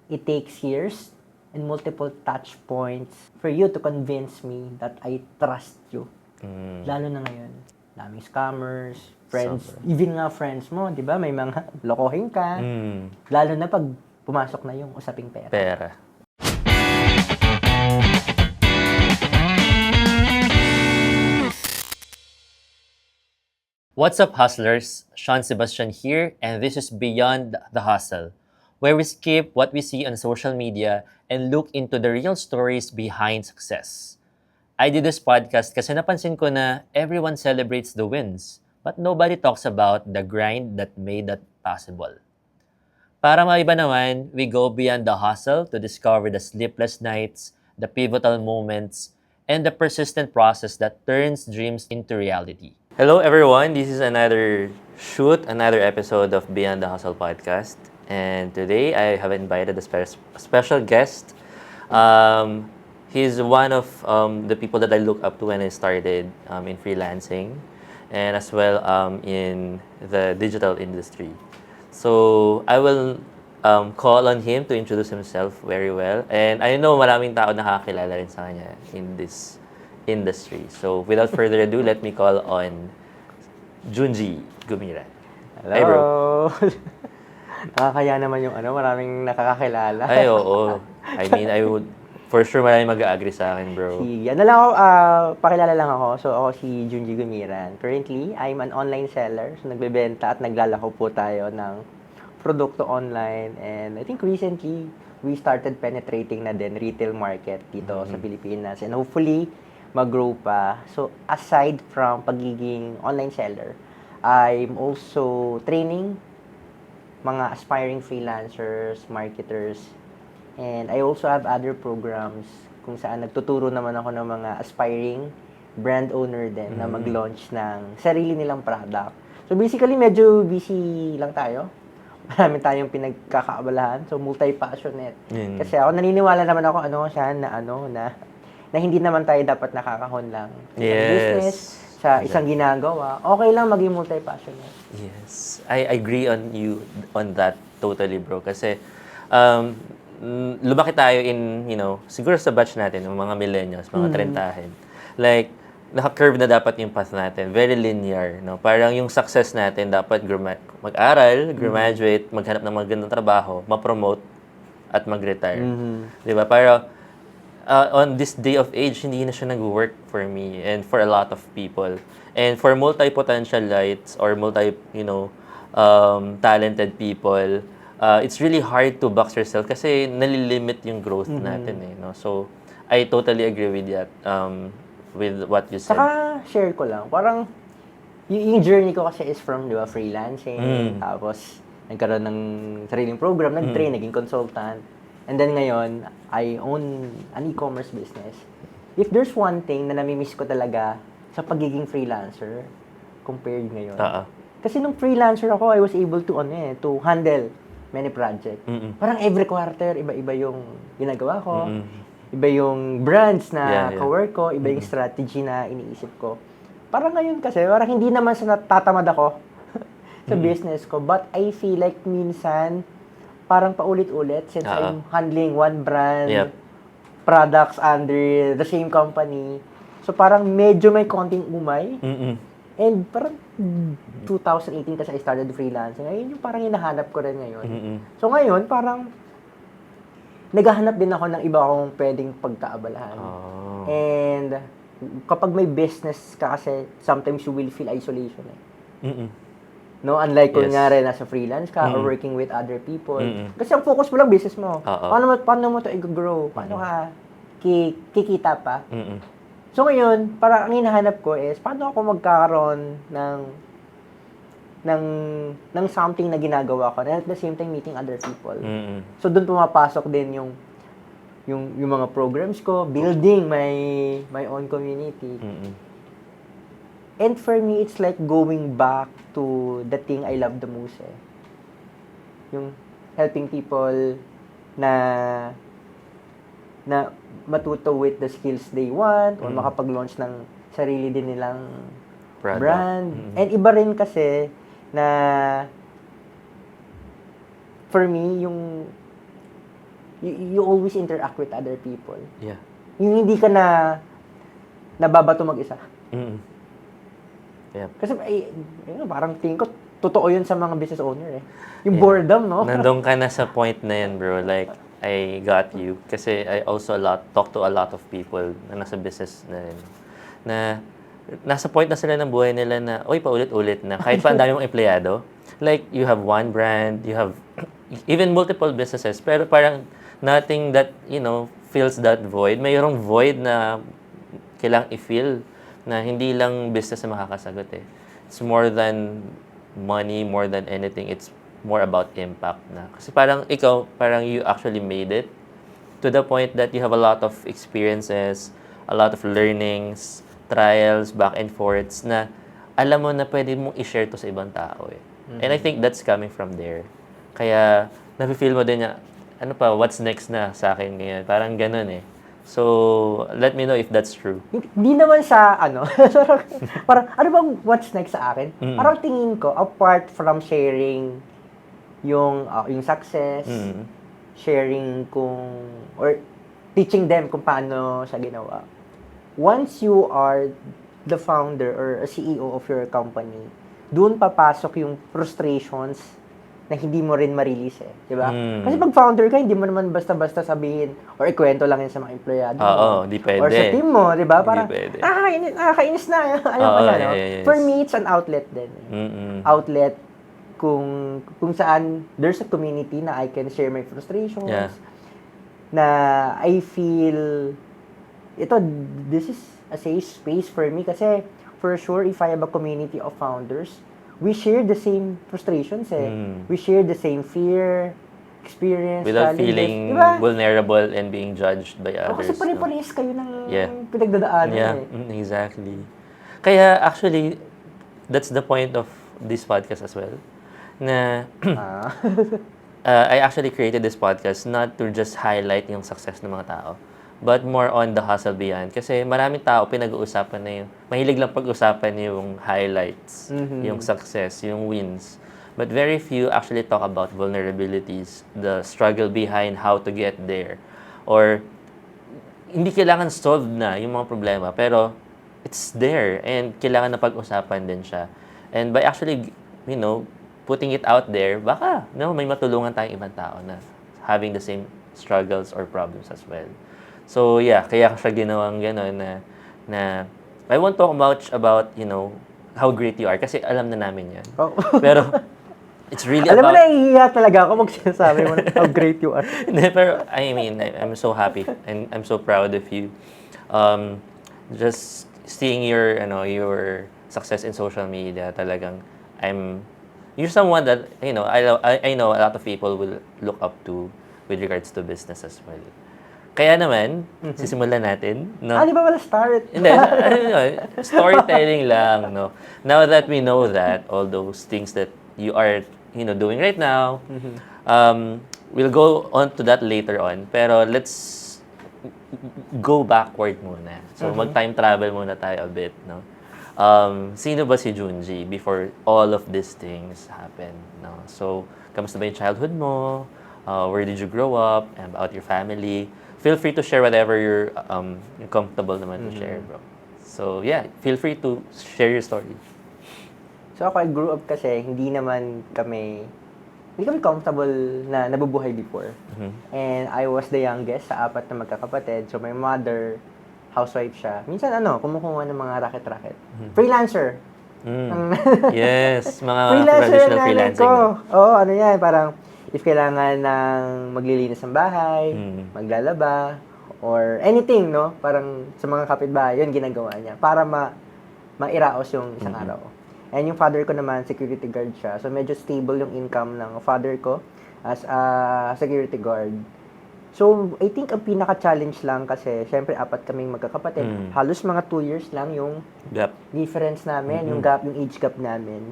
it takes years and multiple touch points for you to convince me that I trust you. Lalo na ngayon. Daming scammers, friends, even nga friends mo, di ba? May mga lokohin ka. Lalo na pag pumasok na yung usaping pera. What's up, hustlers? Sean Sebastian here, and this is Beyond the Hustle, where we skip what we see on social media and look into the real stories behind success. I did this podcast kasi napansin ko na everyone celebrates the wins, but nobody talks about the grind that made that possible. Para maiba naman, we go beyond the hustle to discover the sleepless nights, the pivotal moments, and the persistent process that turns dreams into reality. Hello everyone, this is another another episode of Beyond the Hustle podcast. And today I have invited a special guest. He's one of the people that I look up to when I started in freelancing and as well in the digital industry. So I will call on him to introduce himself very well. And I know maraming tao nakakilala rin sa kanya in this industry. So without further ado, let me call on Junji Gumiran. Hello! Hey, bro. Nakakaya naman yung maraming nakakakilala. Ay, oo. I mean, for sure maraming mag-agree sa akin, bro. Pakilala lang ako. So, ako si Junji Gumiran. Currently, I'm an online seller. So, nagbebenta at naglalako po tayo ng produkto online. And I think recently, we started penetrating na din retail market dito sa Pilipinas. And hopefully, mag-grow pa. So, aside from pagiging online seller, I'm also training mga aspiring freelancers, marketers, and I also have other programs kung saan nagtuturo naman ako ng mga aspiring brand owner din na mag-launch ng sarili nilang product. So, basically, medyo busy lang tayo. Marami tayong pinagkakaabalahan. So, multi-passionate. Kasi ako, naniniwala naman ako, na hindi naman tayo dapat nakakahon lang sa business, sa isang ginagawa. Okay lang maging multi-passionate. Yes. I agree on you on that totally, bro. Kasi lumaki tayo in, siguro sa batch natin, ng mga millennials, mga trentahin. Like, naka-curve na dapat yung path natin. Very linear, no? Parang yung success natin dapat mag-aral, graduate, maghanap ng magandang trabaho, ma-promote, at mag-retire. Di ba? Parang, on this day of age, hindi na siya nag-work for me and for a lot of people. And for multi-potentialites or talented people, it's really hard to box yourself kasi nalilimit yung growth natin no? So, I totally agree with that, with what you said. Saka, share ko lang. Parang, yung journey ko kasi is from, freelancing, tapos, nagkaroon ng sariling program, nag-train, naging consultant. And then ngayon, I own an e-commerce business. If there's one thing na nami-miss ko talaga sa pagiging freelancer compared ngayon. Kasi nung freelancer ako, I was able to handle many projects. Parang every quarter, iba-iba yung ginagawa ko. Iba yung brands na ka-work ko, iba yung strategy na iniisip ko. Parang ngayon kasi, parang hindi naman sa natatamad ako sa business ko. But I feel like minsan, parang paulit-ulit since I'm handling one brand, products under the same company. So parang medyo may konting umay. And parang 2018 kasi I started freelancing. Ayun yung parang hinahanap ko rin ngayon. So ngayon, parang naghahanap din ako ng iba akong pwedeng pagkaabalahan. And kapag may business ka kasi, sometimes you will feel isolation. No, unlike kunyari nasa freelance ka or working with other people. Kasi ang focus mo lang business mo. Paano mo to i-grow? Paano ka kikita pa? So ngayon, parang ang hinahanap ko is paano ako magkakaroon ng something na ginagawa ko and at the same time meeting other people. So doon pumapasok din yung mga programs ko, building my own community. And for me, it's like going back to the thing I love the most. Yung helping people na matuto with the skills they want or makapag-launch ng sarili din nilang brand. And iba rin kasi na for me, yung you always interact with other people. Yeah. Yung hindi ka nababato mag-isa. Mm. Yep. Kasi parang tingin ko, totoo yun sa mga business owner eh. Yung boredom, no? Nandun ka na sa point na yan, bro. Like, I got you. Kasi I also talk to a lot of people na nasa business na rin. Na nasa point na sila ng buhay nila na, oy, paulit-ulit na. Kahit pa ang dami mong empleyado. Like, you have one brand, you have even multiple businesses. Pero parang nothing that, fills that void. Mayroong void na kailangang i-fill na hindi lang business na makakasagot eh. It's more than money, more than anything. It's more about impact na. Kasi parang ikaw, parang you actually made it to the point that you have a lot of experiences, a lot of learnings, trials, back and forths na alam mo na pwede mong i-share to sa ibang tao eh. And I think that's coming from there. Kaya, nafe-feel mo din na, what's next na sa akin ngayon? Parang ganun eh. So, let me know if that's true. Hindi naman sa, parang, ano bang what's next sa akin? Parang tingin ko, apart from sharing yung success, sharing or teaching them kung paano siya ginawa. Once you are the founder or a CEO of your company, doon papasok yung frustrations na hindi mo rin ma-release eh. Diba? Kasi pag founder ka, hindi mo naman basta-basta sabihin or ikwento lang yun sa mga empleyado mo. Oo, di pwede. Or sa team mo, diba? Parang, pwede. nakakainis na. Ayaw ko na, no? Yes. For me, it's an outlet din. Outlet kung saan there's a community na I can share my frustrations. Yeah. Na I feel, this is a safe space for me kasi for sure, if I have a community of founders, we share the same frustrations eh. We share the same fear, experience, without challenges. feeling vulnerable and being judged by others. Kasi pare-parehas kayo ng pinagdadaanan eh. Exactly. Kaya actually, that's the point of this podcast as well. Na I actually created this podcast not to just highlight yung success ng mga tao, but more on the hustle beyond. Kasi maraming tao pinag-uusapan na yung, mahilig lang pag-usapan yung highlights, yung success, yung wins. But very few actually talk about vulnerabilities, the struggle behind how to get there. Or, hindi kailangan solved na yung mga problema, pero it's there and kailangan na pag-usapan din siya. And by actually, putting it out there, baka may matulungan tayong ibang tao na having the same struggles or problems as well. So yeah, kaya ko siya ginawang gano'n na I won't talk much about, how great you are kasi alam na namin yan. Oh. Pero it's really alam about... mo, nahihiya talaga ako magsasabi mo how great you are. Pero I mean, I'm so happy and I'm so proud of you. Just seeing your success in social media, talagang you're someone that, I know a lot of people will look up to with regards to business as well. Kaya naman, sisimulan natin, no? Di ba wala start? Hindi, storytelling lang, no? Now that we know that, all those things that you are, doing right now, we'll go on to that later on. Pero let's go backward muna. So, mag-time travel muna tayo a bit, no? Sino ba si Junji before all of these things happen? No? So, kamusta ba yung childhood mo? Where did you grow up? And about your family? Feel free to share whatever you're comfortable naman to share, bro. So, yeah, feel free to share your story. So, ako, I grew up kasi hindi kami comfortable na nabubuhay before. And I was the youngest sa 4 na magkakapatid. So, my mother, housewife siya. Minsan kumukuha ng mga racket-racket. Freelancer. Yes, mga freelancer traditional na freelancing. Oo, yan, parang if kailangan ng maglilinis ng bahay, maglalaba, or anything, no? Parang sa mga kapitbahay, yun ginagawa niya para mairaos yung isang araw. And yung father ko naman, security guard siya. So medyo stable yung income ng father ko as a security guard. So, I think ang pinaka-challenge lang kasi, syempre, 4 kaming magkakapatid. Halos mga 2 years lang yung difference namin, yung age gap namin.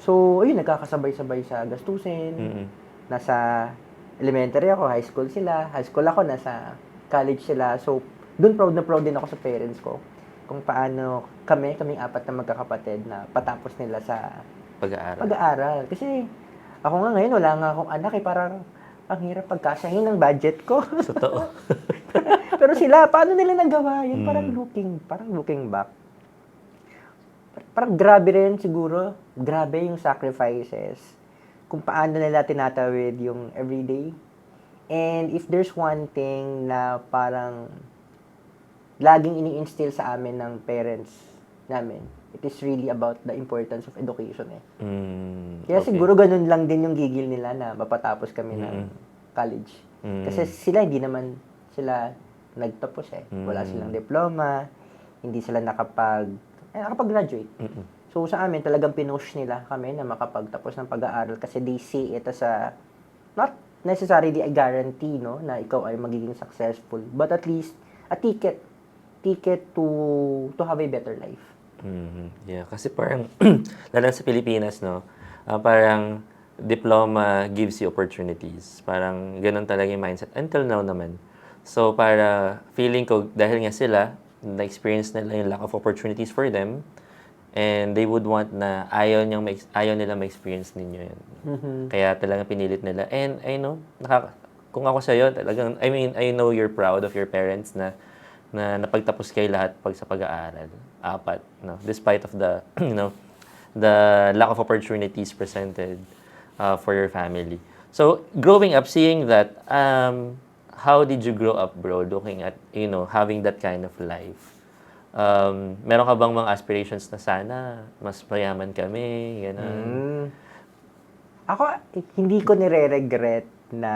So, ayun, nagkakasabay-sabay sa gastusin. Nasa elementary ako, high school sila. High school ako, nasa college sila. So, dun proud na proud din ako sa parents ko. Kung paano kaming 4 na magkakapatid na patapos nila sa pag-aaral. Pag-aaral. Kasi, ako nga ngayon, wala nga akong anak eh. Parang, ang hirap pagkasahin ng budget ko. Totoo. Pero sila, paano nila nagawa yun? Parang looking back. Parang grabe rin siguro. Grabe yung sacrifices. Kung paano nila tinatawid yung everyday. And if there's one thing na parang laging ini-instill sa amin ng parents namin, it is really about the importance of education eh. Kaya Okay. siguro ganun lang din yung gigil nila na mapatapos kami ng college. Kasi sila hindi naman sila nagtapos eh. Wala silang diploma, hindi sila nakapag-graduate. So sa amin talagang pinush nila kami na makapagtapos ng pag-aaral kasi they see it as a not necessarily a guarantee no na ikaw ay magiging successful, but at least a ticket to have a better life. Yeah, kasi parang, lalo sa Pilipinas, no, parang diploma gives you opportunities. Parang ganun talaga yung mindset. Until now naman. So, para feeling ko, dahil nga sila, na-experience nila yung lack of opportunities for them, and they would want na ayaw nila ma-experience ninyo yun. Kaya talagang pinilit nila. And I know, kung ako sa'yo, talagang, I know you're proud of your parents na napagtapos kayo lahat sa pag-aaral. 4, no? Despite of the, the lack of opportunities presented for your family. So, growing up, seeing that, how did you grow up, bro, looking at, having that kind of life? Meron ka bang mga aspirations na sana mas mayaman kami, gano'n? Ako, hindi ko nire-regret na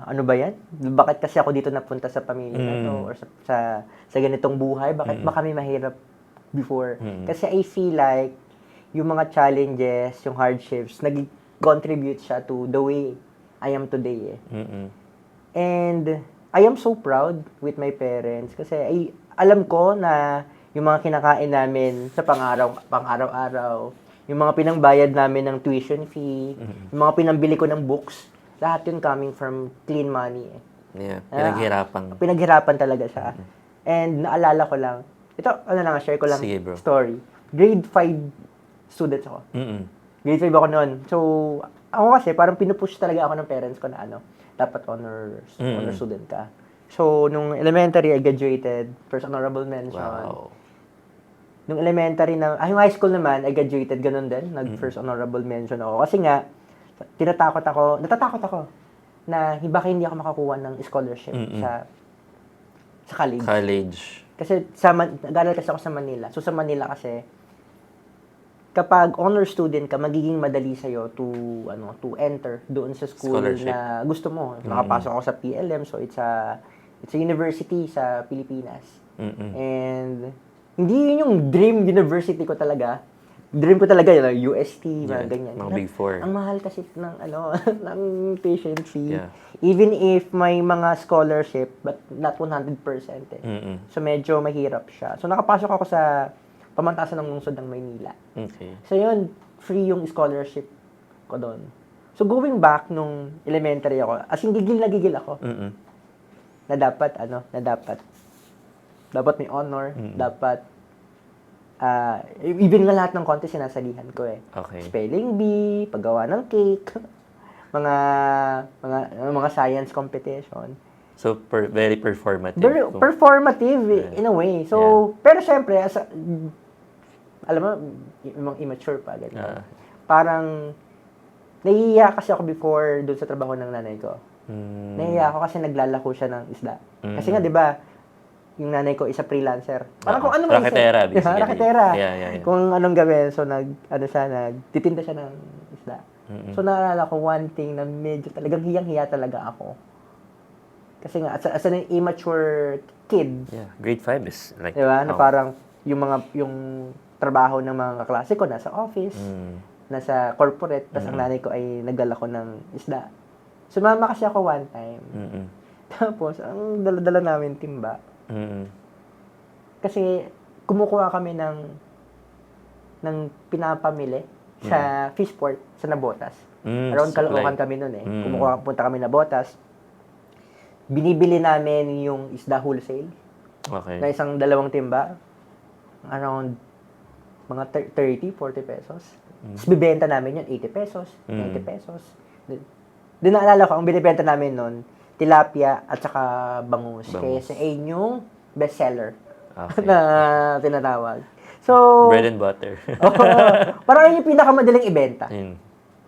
ano ba yan? Bakit kasi ako dito napunta sa pamilya na to or sa ganitong buhay? Bakit ba kami mahirap before? Kasi I feel like yung mga challenges, yung hardships, nag-contribute siya to the way I am today. And I am so proud with my parents kasi alam ko na yung mga kinakain namin sa pang-araw-araw, yung mga pinangbayad namin ng tuition fee, yung mga pinambili ko ng books, lahat yun coming from clean money. Yeah, pinaghirapan. Pinaghirapan talaga siya. And naalala ko lang, ito, share ko lang Sige, bro. story. Grade 5 student ako. Grade 5 ako noon. So, ako kasi parang pinupush talaga ako ng parents ko na dapat honor student ka. So, nung elementary, I graduated, first honorable mention. Wow. Nung elementary yung high school naman, I graduated ganun din, nag-first honorable mention ako. Kasi nga, natatakot ako na baka hindi ako makakuha ng scholarship sa college. Kasi nag-aaral kasi ako sa Manila. So sa Manila kasi, kapag honor student ka, magiging madali sa'yo to enter doon sa school na gusto mo. Nakapasok ako sa PLM, so it's a university sa Pilipinas. And hindi yun yung dream university ko talaga. Dream ko talaga yun, UST, mga ganyan. Mga Big Four. Ang mahal kasi ng ng tuition fee. Yeah. Even if may mga scholarship, but not 100%. So medyo mahirap siya. So nakapasok ako sa pamantasan ng lungsod ng Maynila. Okay. So yun, free yung scholarship ko doon. So going back nung elementary ako, as in gigil ako. Na dapat may honor, dapat even nga lahat ng contest sinasalihan ko eh. Okay. Spelling bee, paggawa ng cake, mga science competition. So, very performative. Very performative in a way. So, pero syempre, alam mo, immature pa, ganyan. Parang, nahihiya kasi ako before doon sa trabaho ng nanay ko. Nahihiya ako kasi naglalako siya ng isda. Kasi nga, di ba, yung nanay ko isa freelancer. Parang kung ano Raketera, basically. Raketera. Yeah. Kung anong gawin, so nagtitinda siya ng isda. So naalala ko one thing na medyo talagang hiyang-hiya talaga ako. Kasi nga, as an immature kid. Yeah, grade 5 is like... Diba? Na parang yung trabaho ng mga kaklase ko nasa office, nasa corporate, tapos ang nanay ko ay naglalako ng isda. Sumama kasi ako one time. Tapos, ang dala-dala namin timba. Kasi kumukuha kami ng pinapamili sa Fishport, sa Nabotas. Around Caloocan kami noon eh. Punta kami Nabotas. Binibili namin yung isda wholesale. Okay. Na isang 2 timba. Around mga 30, 40 pesos. Tapos bibenta namin yun 80 pesos, 90 pesos. Doon naalala ko, ang binibenta namin noon, tilapia at saka bangus. Bangus. Kasi ayun yung bestseller Okay. na tinatawag. So, Bread and butter. oo, parang yun yung pinakamadaling ibenta Yun.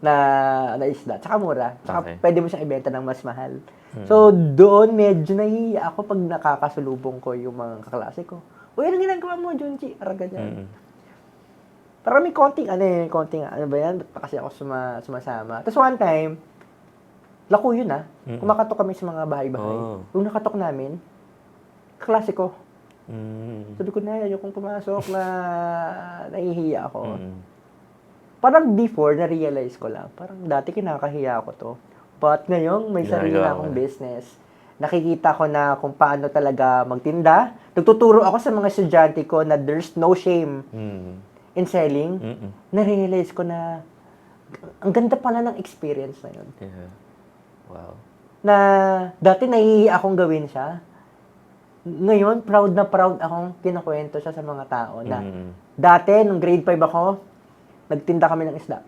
na isda. Tsaka mura. Tsaka Okay. pwede mo siyang ibenta ng mas mahal. So, doon medyo nahihiya ako pag nakakasulubong ko yung mga kaklase ko. Uy, anong ginagawa mo, Junji? Parang ganyan. Parang may konting, ano ba yan? Ba't pa kasi ako sumasama? Tapos one time, lako yun kumakatok kami sa mga bahay-bahay. Oh. Yung nakatok namin, kaklase ko. Mm. Sabi ko na, ayokong pumasok na nahihiya ako. Mm. Parang before, na-realize ko lang, parang dati kinakahiya ako to. But ngayon, may sarili na akong business. Nakikita ko na kung paano talaga magtinda. Nagtuturo ako sa mga estudyante ko na there's no shame in selling. Na-realize ko na ang ganda pala ng experience na yun. Yeah. Wow. Na dati nahihiya akong gawin siya. Ngayon, proud na proud akong kinakwento siya sa mga tao na dati, nung grade 5 ako, nagtinda kami ng isda.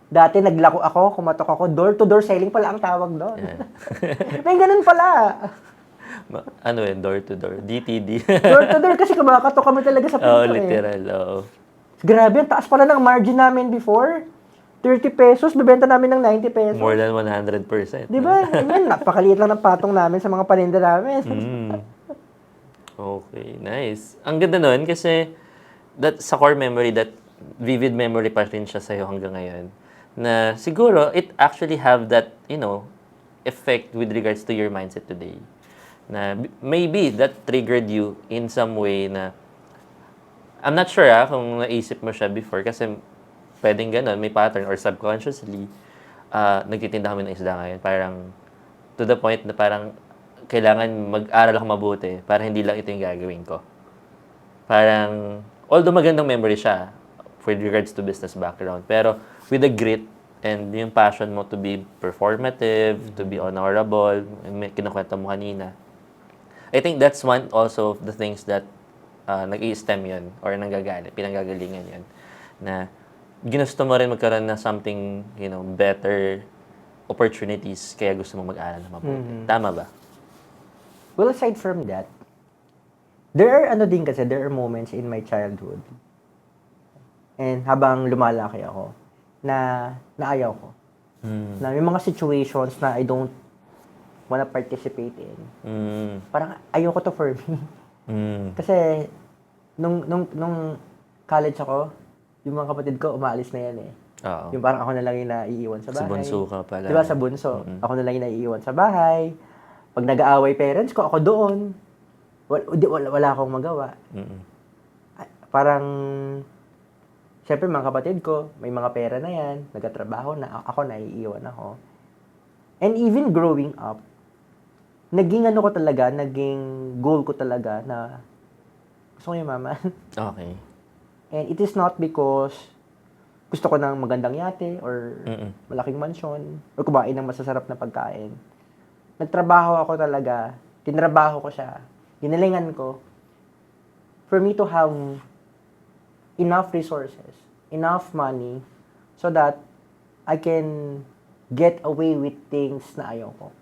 Dati, naglako ako, kumatok ako, door-to-door selling pala ang tawag doon. Yeah. May ganun pala. Ano yun? Door to door? DTD? Door-to-door kasi kumakatok kami talaga sa pinto literal. Oo. Grabe, ang taas pala ng margin namin before. 30 pesos, bibenta namin ng 90 pesos. More than 100%. Di ba? Yan, napakaliit lang ng patong namin sa mga paninda namin. Okay, nice. Ang ganda nun kasi sa core memory, that vivid memory pa rin siya sa'yo hanggang ngayon. Na siguro, it actually have that, effect with regards to your mindset today. Na maybe that triggered you in some way na, I'm not sure kung naisip mo siya before kasi pwedeng ganun, may pattern or subconsciously, nagtitinda kami ng isda ngayon. Parang, to the point na parang, kailangan mag-aral ako mabuti para hindi lang ito yung gagawin ko. Parang, although magandang memory siya with regards to business background, pero with the grit and yung passion mo to be performative, to be honorable, kinukwento mo kanina. I think that's one also of the things that nag-i-stem yun or pinanggagalingan yun. Na ginusto mo rin magkaroon na something, better opportunities kaya gusto mo mag-aral na mabuti. Tama ba? Well, aside from that, there are moments in my childhood and habang lumalaki ako na ayaw ko. Na may mga situations na I don't wanna participate in. Parang ayoko to for me. Kasi nung college ako, yung mga kapatid ko, umaalis na yan eh. Oo. Yung parang ako na lang yung naiiwan sa bahay. Sa bunso ka pala. Diba, sa bunso. Ako na lang yung naiiwan sa bahay. Pag nag-aaway parents ko, ako doon. Wala akong magawa. Parang, syempre mga kapatid ko, may mga pera na yan, nagtatrabaho na, ako naiiwan ako. And even growing up, naging goal ko talaga na gusto ko yung mama. Okay. And it is not because gusto ko ng magandang yate or malaking mansyon or kumain ng masasarap na pagkain. Nagtrabaho ako talaga. Tinrabaho ko siya. Ginalingan ko for me to have enough resources, enough money so that I can get away with things na ayaw ko.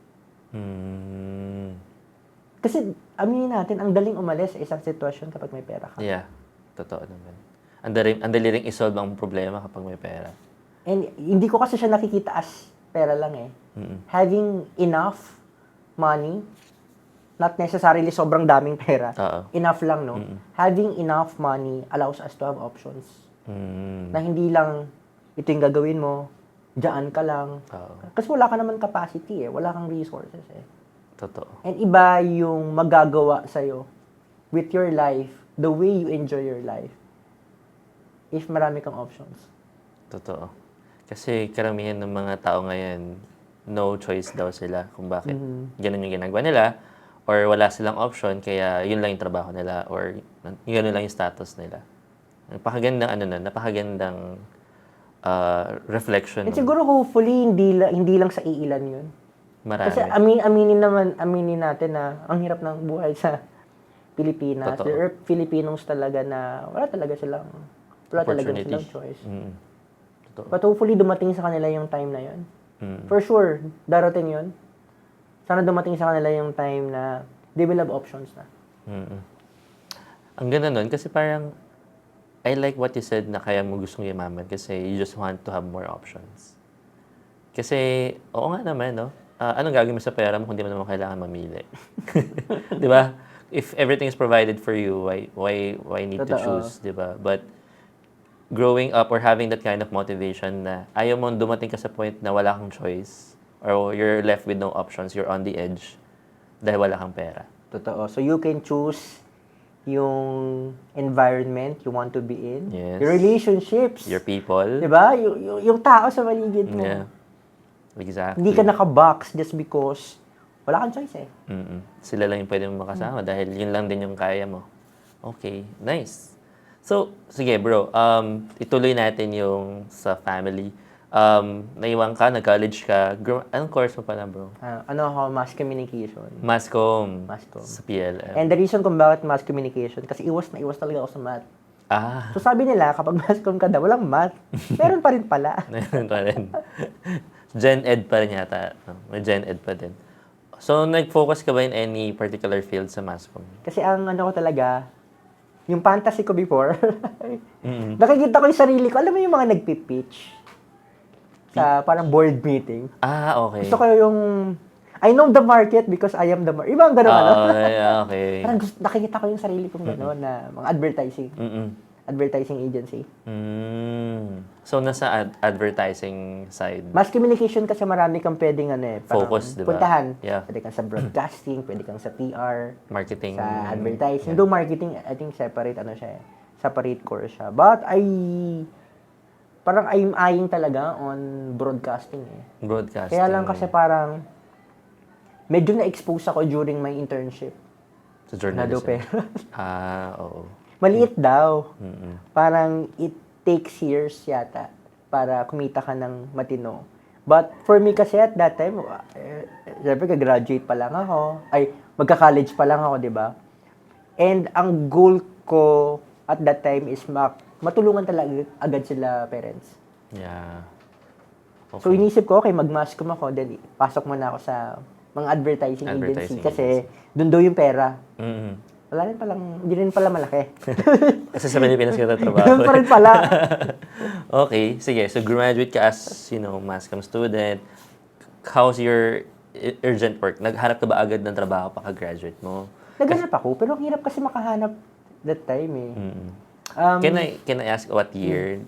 Kasi aminin natin, ang daling umalis sa isang sitwasyon kapag may pera ka. Yeah. Totoo naman. Ang dali ring isolve ang problema kapag may pera. And hindi ko kasi siya nakikita as pera lang eh. Having enough money, not necessarily sobrang daming pera. Enough lang, no? Having enough money allows us to have options. Na hindi lang ito yung gagawin mo, dyan ka lang. Kasi wala ka naman capacity eh. Wala kang resources eh. Totoo. And iba yung magagawa sa'yo with your life, the way you enjoy your life, if marami kang options. Totoo. Kasi karamihan ng mga tao ngayon, no choice daw sila kung bakit ganun yung ginagawa nila or wala silang option kaya yun lang yung trabaho nila or yun lang yung status nila. Napakagandang reflection. And siguro hopefully hindi lang sa iilan yun. Marami. Kasi aminin natin na ang hirap ng buhay sa Pilipinas. Totoo. There are Filipinos talaga na wala talaga silang choice. Totoo. But hopefully dumating sa kanila yung time na yun. For sure, darating yun. Sana dumating sa kanila yung time na they will have options na. Ang ganda nun, kasi parang, I like what you said na kaya mo gustong yumaman kasi you just want to have more options. Kasi, oo nga naman, no? Anong gagawin mo sa pera mo kung di mo naman kailangan mamili? Di ba? If everything is provided for you, why need to Totoo. choose, di ba? But, growing up or having that kind of motivation na ayaw mo dumating ka sa point na wala kang choice or you're left with no options, you're on the edge dahil wala kang pera. Totoo. So you can choose yung environment you want to be in, Yes. your relationships, Your people. diba? Yung tao sa paligid mo. Yeah. Exactly. Hindi ka naka-box just because wala kang choice eh. Sila lang yung pwede mo makasama dahil yun lang din yung kaya mo. Okay, nice. So, sige bro, ituloy natin yung sa family. Naiwan ka, nag-college ka. Anong course mo pala bro? Ano ako, mass communication. Masscom. Masscom. Sa PLM. And the reason kung bakit mass communication, kasi iwas na iwas talaga ako sa math. Ah, So sabi nila, kapag mass com ka daw, walang math. Meron pa rin pala. meron pa rin. Gen Ed pa rin yata. No? May Gen Ed pa din. So, nag-focus ka ba in any particular field sa Masscom? Kasi ang ano ko talaga, yung fantasy ko before, nakikita ko yung sarili ko. Alam mo yung mga nagpipitch sa parang board meeting. Ah, okay. Gusto ko yung, I know the market because I am the market. Ibang gano'n ano? Yeah, okay. Parang nakikita ko yung sarili kong gano'n na mga advertising. Advertising agency. So, nasa advertising side. Mass communication kasi marami kang pwedeng ano eh. parang Focus, di ba? Puntahan. Yeah. Pwede kang sa broadcasting, pwede kang sa PR, Marketing. sa advertising. Though marketing, I think separate ano siya eh. Separate course siya. But parang I'm eyeing talaga on broadcasting eh. Broadcasting. Kaya lang kasi parang medyo na-expose ako during my internship. Sa Na daw journalism. pera. Oo. Maliit daw. Parang it takes years yata para kumita ka ng matino. But for me kasi at that time, syempre ka-graduate pa lang ako. Ay, magka-college pa lang ako, di ba? And ang goal ko at that time is matulungan talaga agad sila parents. Yeah. Okay. So inisip ko, okay, mag-masscom ako, then pasok muna ako sa mga advertising agency kasi doon daw yung pera. Wala rin palang, hindi rin pala malaki. Kasi sa Pilipinas ka tatrabaho. Ganun pa rin pala. Okay, sige. So, graduate ka as, Masscom student. How's your urgent work? Naghanap ka ba agad ng trabaho pagka-graduate mo? Naghanap ako, pero ang hirap kasi makahanap that time eh. Can I ask what year?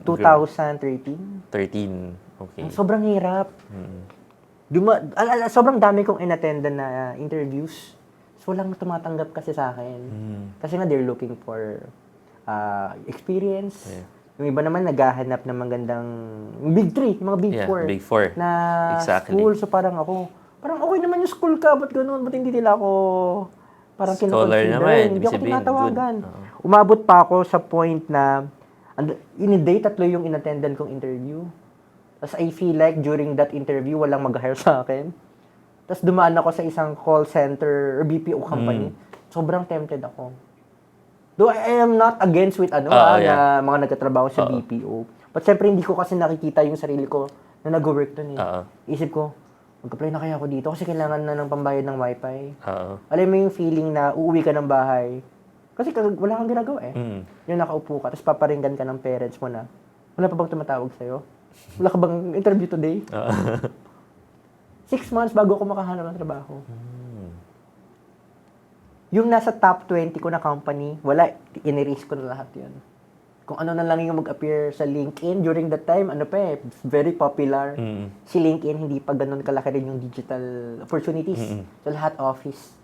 2013. 13. Okay. Sobrang hirap. Sobrang dami kong inattendan na interviews. So, walang tumatanggap kasi sa akin. Kasi nga, they're looking for experience. Yeah. Yung iba naman, naghahanap ng magandang Big 3, mga Big 4. Big 4. Na Exactly. school. So, parang okay naman yung school ka. Ba't ganun? Ba't hindi nila ako parang Scholar kinoconsider? naman. Hindi Ibig ako sabihin, tinatawagan. good. Umabot pa ako sa point na in-a-day, 3 yung inattendan kong interview. Tapos I feel like during that interview, walang mag-hire sa akin. Tapos dumaan ako sa isang call center or BPO company. Sobrang tempted ako. Though I am not against with na mga nagtatrabaho sa BPO. But syempre hindi ko kasi nakikita yung sarili ko na nag-work doon eh. Isip ko, mag-apply na kaya ako dito kasi kailangan na ng pambayad ng wifi. Alam mo yung feeling na uuwi ka ng bahay. Kasi wala kang ginagawa eh. Yung nakaupo ka, tapos paparinggan ka ng parents mo na, wala pa bang tumatawag sa'yo? Wala ka bang interview today? 6 months bago ako makahanap ng trabaho. Yung nasa top 20 ko na company, wala, in-erase ko na lahat yun. Kung ano na lang yung mag-appear sa LinkedIn during that time, very popular. Si LinkedIn, hindi pa ganun kalaki rin yung digital opportunities. So lahat office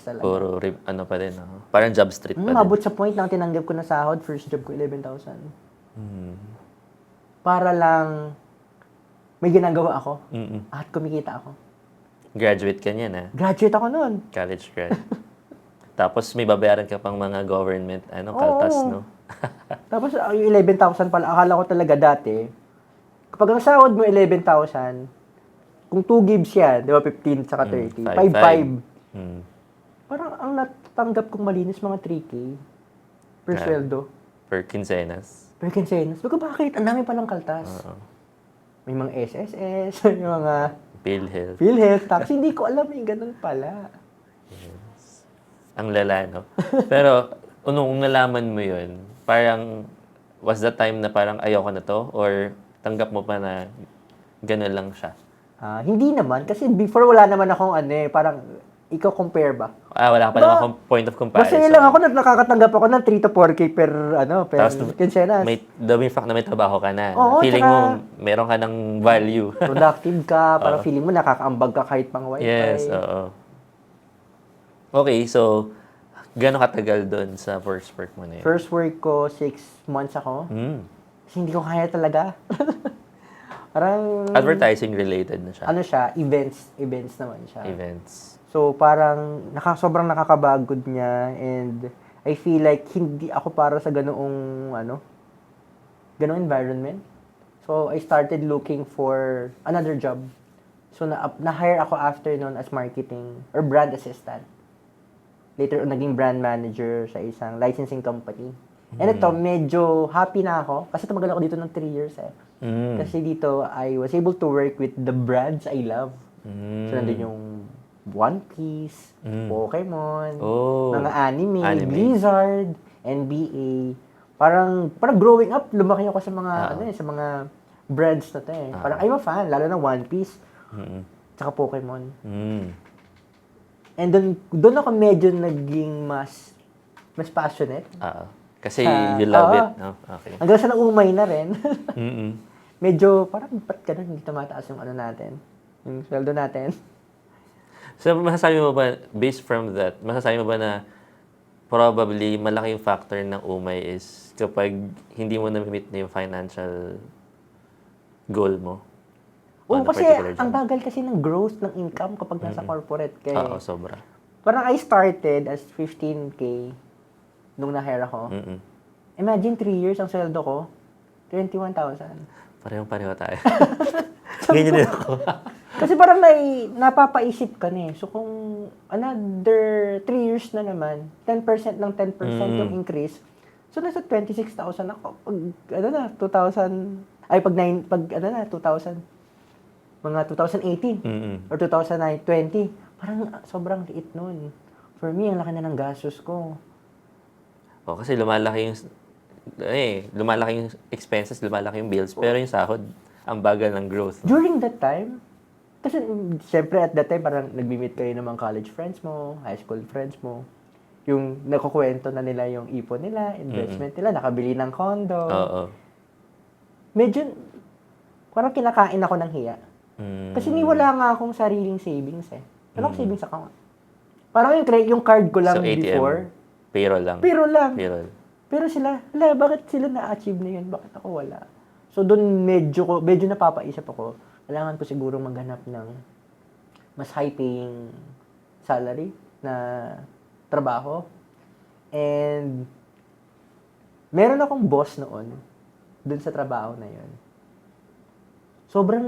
talaga. Puro, pa din, parang job street pa din. Mabot sa point na tinanggap ko na sahod, first job ko 11,000. Para lang may ginagawa ako at kumikita ako. Graduate ka niyan, ha? Graduate ako noon. College grad. Tapos may babayaran ka pang mga government, kaltas, no? Tapos yung 11,000 pala, akala ko talaga dati, kapag ang sahod mo 11,000, kung 2 gives yan, di ba 15 saka 30, 5,500. Parang ang natanggap kong malinis mga 3K per sweldo. Per quincenas. Per quincenas. Bakit? Ang dami palang kaltas. may mga SSS, may mga PhilHealth. PhilHealth tax. Hindi ko alam yung ganun pala. Ang lala, no? Pero, nung nalaman mo yun, parang, was the time na parang ayoko na to? Or tanggap mo pa na gano'n lang siya? Hindi naman. Kasi before wala naman akong parang ikaw compare ba? Wala ka pa Diba? namang point of comparison. Masaya lang ako na nakakatanggap ako ng 3 to 4K per Tapos, quincenas. the mere fact na may trabaho ka na. Oo, Feeling tsaka- mo, meron ka ng value. Productive ka, parang Oo. feeling mo nakakaambag ka kahit pang wifi. Yes, oo. Okay, so, gano'ng katagal doon sa first work mo na yun? First work ko, 6 months ako. Kasi hindi ko kaya talaga. Parang, Advertising related na siya. ano siya, events naman siya. Events. So, parang sobrang nakakabagod niya and I feel like hindi ako para sa ganoong environment. So, I started looking for another job. So, na-hire ako after noon as marketing or brand assistant. Later on, naging brand manager sa isang licensing company. And ito, medyo happy na ako kasi tumagal ako dito ng 3 years Kasi dito, I was able to work with the brands I love. So, nandun yung One Piece, Pokemon, Oh, mga anime, anime. Blizzard, NBA. Parang growing up, lumaki ako sa mga, sa mga brands na to Parang I'm a fan, lalo na One Piece, tsaka Pokemon. And doon ako medyo naging mas passionate. Kasi you love it, no? Okay. Hanggang sa naumay na rin. Mm-mm. Medyo parang ba't ganun, hindi tumataas yung natin, yung sweldo natin. So, masasabi mo ba, based from that, masasabi mo ba na probably malaking factor ng umay is kapag hindi mo na-meet na yung financial goal mo? Oo, on a kasi particular job? ang bagal kasi ng growth ng income kapag nasa corporate ka. Oo, sobra. Parang I started as 15K nung na-hire ako. Imagine 3 years ang sweldo ko, 21,000. Parehong-pareho tayo. Ganyan din ako. Kasi parang napapaisip ka na So kung another 3 years na naman, 10% ng 10% yung increase, so nasa 26,000 ako. Pag 2,000, pag 2000, mga 2018 or 2020, parang sobrang liit nun. For me, ang laki na ng gastos ko. Kasi lumalaki yung expenses, lumalaki yung bills, pero yung sahod, ang bagal ng growth. During that time, kasi syempre at that time, parang nagbi-meet kayo ng mga college friends mo, high school friends mo. Yung nakukwento na nila yung ipon nila, investment nila, nakabili ng condo. Oo. Medyo, parang kinakain ako ng hiya. Kasi wala nga akong sariling savings Wala akong savings account. Parang yung card ko lang So, ATM, before. payroll lang. Payroll. Pero sila, bakit sila na-achieve na yun? Bakit ako wala? So, doon medyo napapaisip ako. Kailangan ko siguro maghanap ng mas high-paying salary na trabaho. And, meron akong boss noon, doon sa trabaho na yun. Sobrang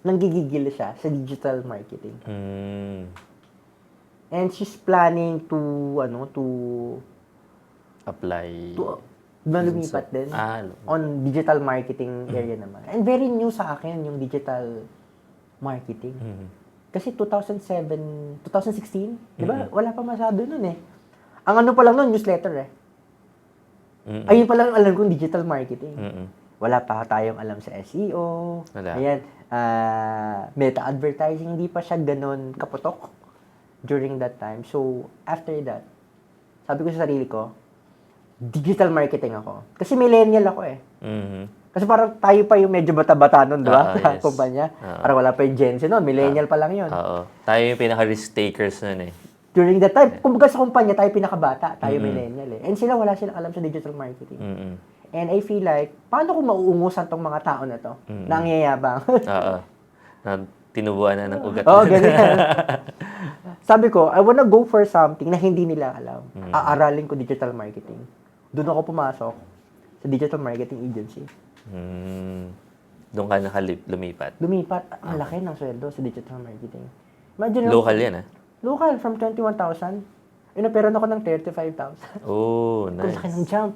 nanggigigil siya sa digital marketing. And she's planning to Apply. lumipat din on digital marketing area naman. And very new sa akin yung digital marketing. Kasi 2016, di ba? Wala pa masyado nun Ang pa lang nun, newsletter Ayun pa lang alam kong digital marketing. Wala pa tayong alam sa SEO. Wala. Ayan, meta advertising, hindi pa siya ganun kaputok during that time. So, after that, sabi ko sa sarili ko, digital marketing ako. Kasi millennial ako Kasi parang tayo pa yung medyo bata-bata nun, di ba? Sa kumpanya. Parang wala pa yung Gen Z nun. Millennial pa lang yun. Oo. Tayo yung pinaka-risk takers nun During that time, kumbaga sa kumpanya, tayo pinakabata. Tayo millennial And sila wala silang alam sa digital marketing. And I feel like, paano kung mauungusan tong mga tao na to? Na ang yayabang. Oo. Tinubuan na ng ugat. Ganyan. Sabi ko, I wanna go for something na hindi nila alam. Aaralin ko digital marketing. Doon ako pumasok sa digital marketing agency. Doon ka lumipat. Ang laki ng sweldo sa digital marketing. Imagine Local yan Local, from 21,000. Inaperan ako ng 35,000. Oh, Kung laki ng nice. jump.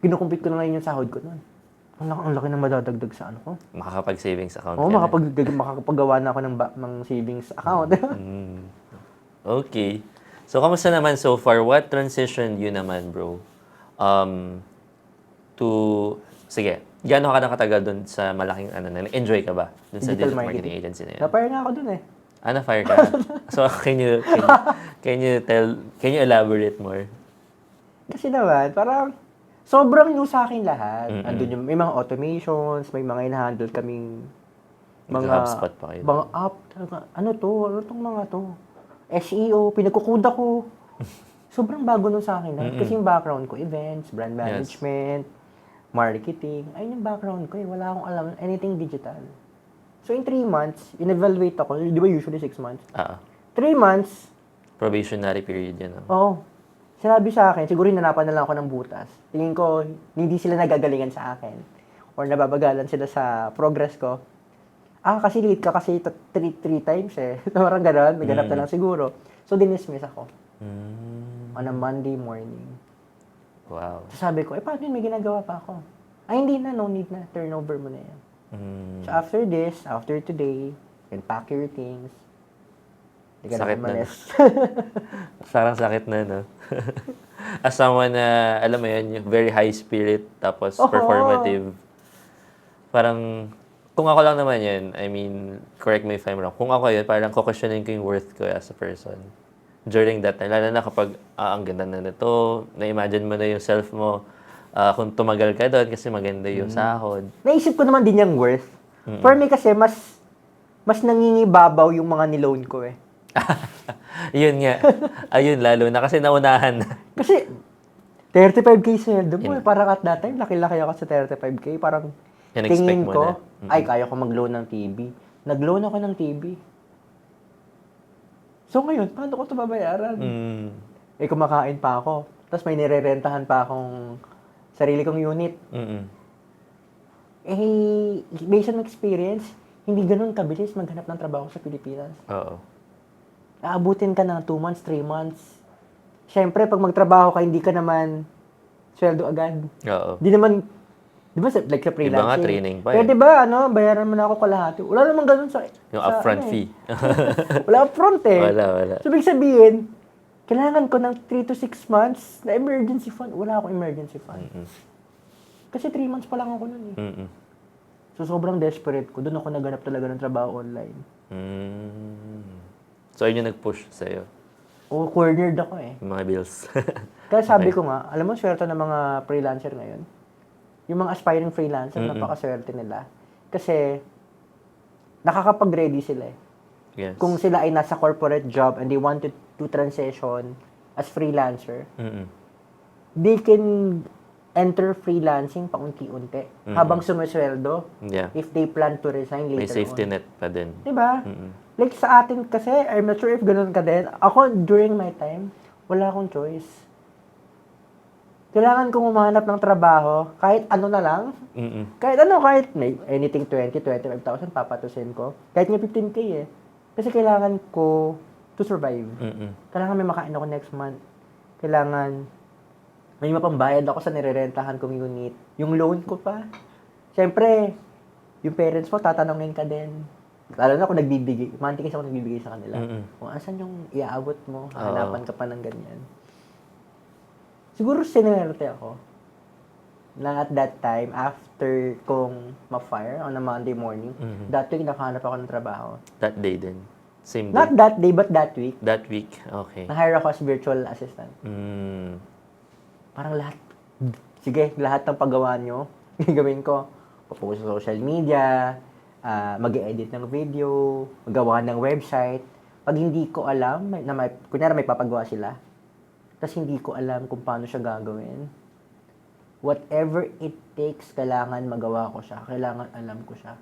kinukumpit ko na ngayon yung sahod ko nun. Ang laki ng madadagdag sa ano ko. Makakapag-savings account Oo, ka na. makakapagawa na ako ng savings account. Okay. So, kamusta naman so far? What transitioned you naman, bro? To, sige, gaano ka nakatagal dun sa malaking, enjoy ka ba? Dun sa digital marketing agency na yun? Na-fire nga ako dun eh. Na-fire ka? So, can you elaborate more? Kasi naman, parang sobrang new sa akin lahat. Andun yung, may mga automations, may mga in-handle kaming mga HubSpot pa kayo. mga app. Ano tong mga to? SEO, pinagkukuda ko. Sobrang bago nun sa akin lahat. Kasi yung background ko, events, brand management, marketing. Ayun yung background ko eh. Wala akong alam anything digital. So in 3 months, in-evaluate ako. Di ba usually 6 months? 3 months. Probationary period yan. Oo. Sinabi sa akin, siguro hinanapan na lang ako ng butas. Tingin ko, hindi sila nagagalingan sa akin. Or nababagalan sila sa progress ko. Kasi late ka kasi 3 times eh. Parang gano'n, naganap na lang siguro. So, dinismiss ako. On a Monday morning. Wow. So, sabi ko, paano yun? May ginagawa pa ako. Hindi na, no need na. Turnover mo na yan. So, after this, after today, you can pack your things. Hindi ka Sakit na umalis. Sarang sakit na, no? As someone na, alam mo yun, yung very high spirit, tapos performative. Parang, kung ako lang naman yun, I mean, correct me if I'm wrong, kung ako yun, parang kukwestiyonin ko yung worth ko as a person. During that time, lalo na kapag, ang ganda na nito, na-imagine mo na yung self mo, kung tumagal ka doon kasi maganda yung sahod. Naisip ko naman din yung worth. For me kasi, mas nangingibabaw yung mga niloan ko eh. Yun nga. Ayun, lalo na kasi naunahan na. Kasi, 35K sweldo mo eh. Parang at that time, laki-laki ako sa 35K. Parang tingin ko, kaya ko mag-loan ng TV. Nag-loan ako ng TV. So ngayon, paano ko ito babayaran? Kumakain pa ako. Tapos may nirerentahan pa akong sarili kong unit. Based on experience, hindi ganun kabilis maghanap ng trabaho sa Pilipinas. Oo. Aabutin ka ng 2 months, 3 months. Siyempre, pag magtrabaho ka, hindi ka naman sweldo agad. Oo. Di naman, di ba, like sa freelancing. Iba nga training pa Pwede ba, bayaran mo na ako kalahati. Wala naman ganun sa... Yung upfront fee. Wala upfront eh. Wala. So, ibig sabihin, kailangan ko ng 3 to 6 months na emergency fund. Wala akong emergency fund. Kasi 3 months pa lang ako nun eh. So, sobrang desperate ko. Doon ako naganap talaga ng trabaho online. So, yun yung nag-push sa'yo? Cornered ako eh. Mga bills. Kaya sabi ko nga, alam mo, swerte ng mga freelancer ngayon. Yung mga aspiring freelancer, napakaswerte nila. Kasi, nakakapag-ready sila eh. Yes. Kung sila ay nasa corporate job and they wanted to transition as freelancer, they can enter freelancing paunti-unti. Habang sumisweldo, if they plan to resign later on. May safety net pa din. Diba? Like sa atin kasi, I'm not sure if ganun ka din. Ako, during my time, wala akong choice. Kailangan kong humanap ng trabaho, kahit ano na lang. Kahit may anything 20,000, 25,000, papatusin ko. Kahit nga 15K eh. Kasi kailangan ko to survive. Kailangan may makain ako next month. Kailangan may mapambayad ako sa nirerentahan kong unit. Yung loan ko pa. Siyempre, yung parents mo, tatanungin ka din. Lalo na kung nagbibigay. Manti kasi ako nagbibigay sa kanila. Kung asan yung iaabot mo, hanapan ka pa ng ganyan. Siguro sinerte ako na at that time, after kong ma-fire on a Monday morning, that week nakahanap ako ng trabaho. That day din? Same day? Not that day, but that week. That week? Okay. Na-hire ako as virtual assistant. Parang lahat ng paggawa nyo, gagawin ko. Papost sa social media, mag-edit ng video, magawa ng website. Pag hindi ko alam, kunyari may papagawa sila, tapos hindi ko alam kung paano siya gagawin, whatever it takes, kailangan magawa ko siya. Kailangan alam ko siya.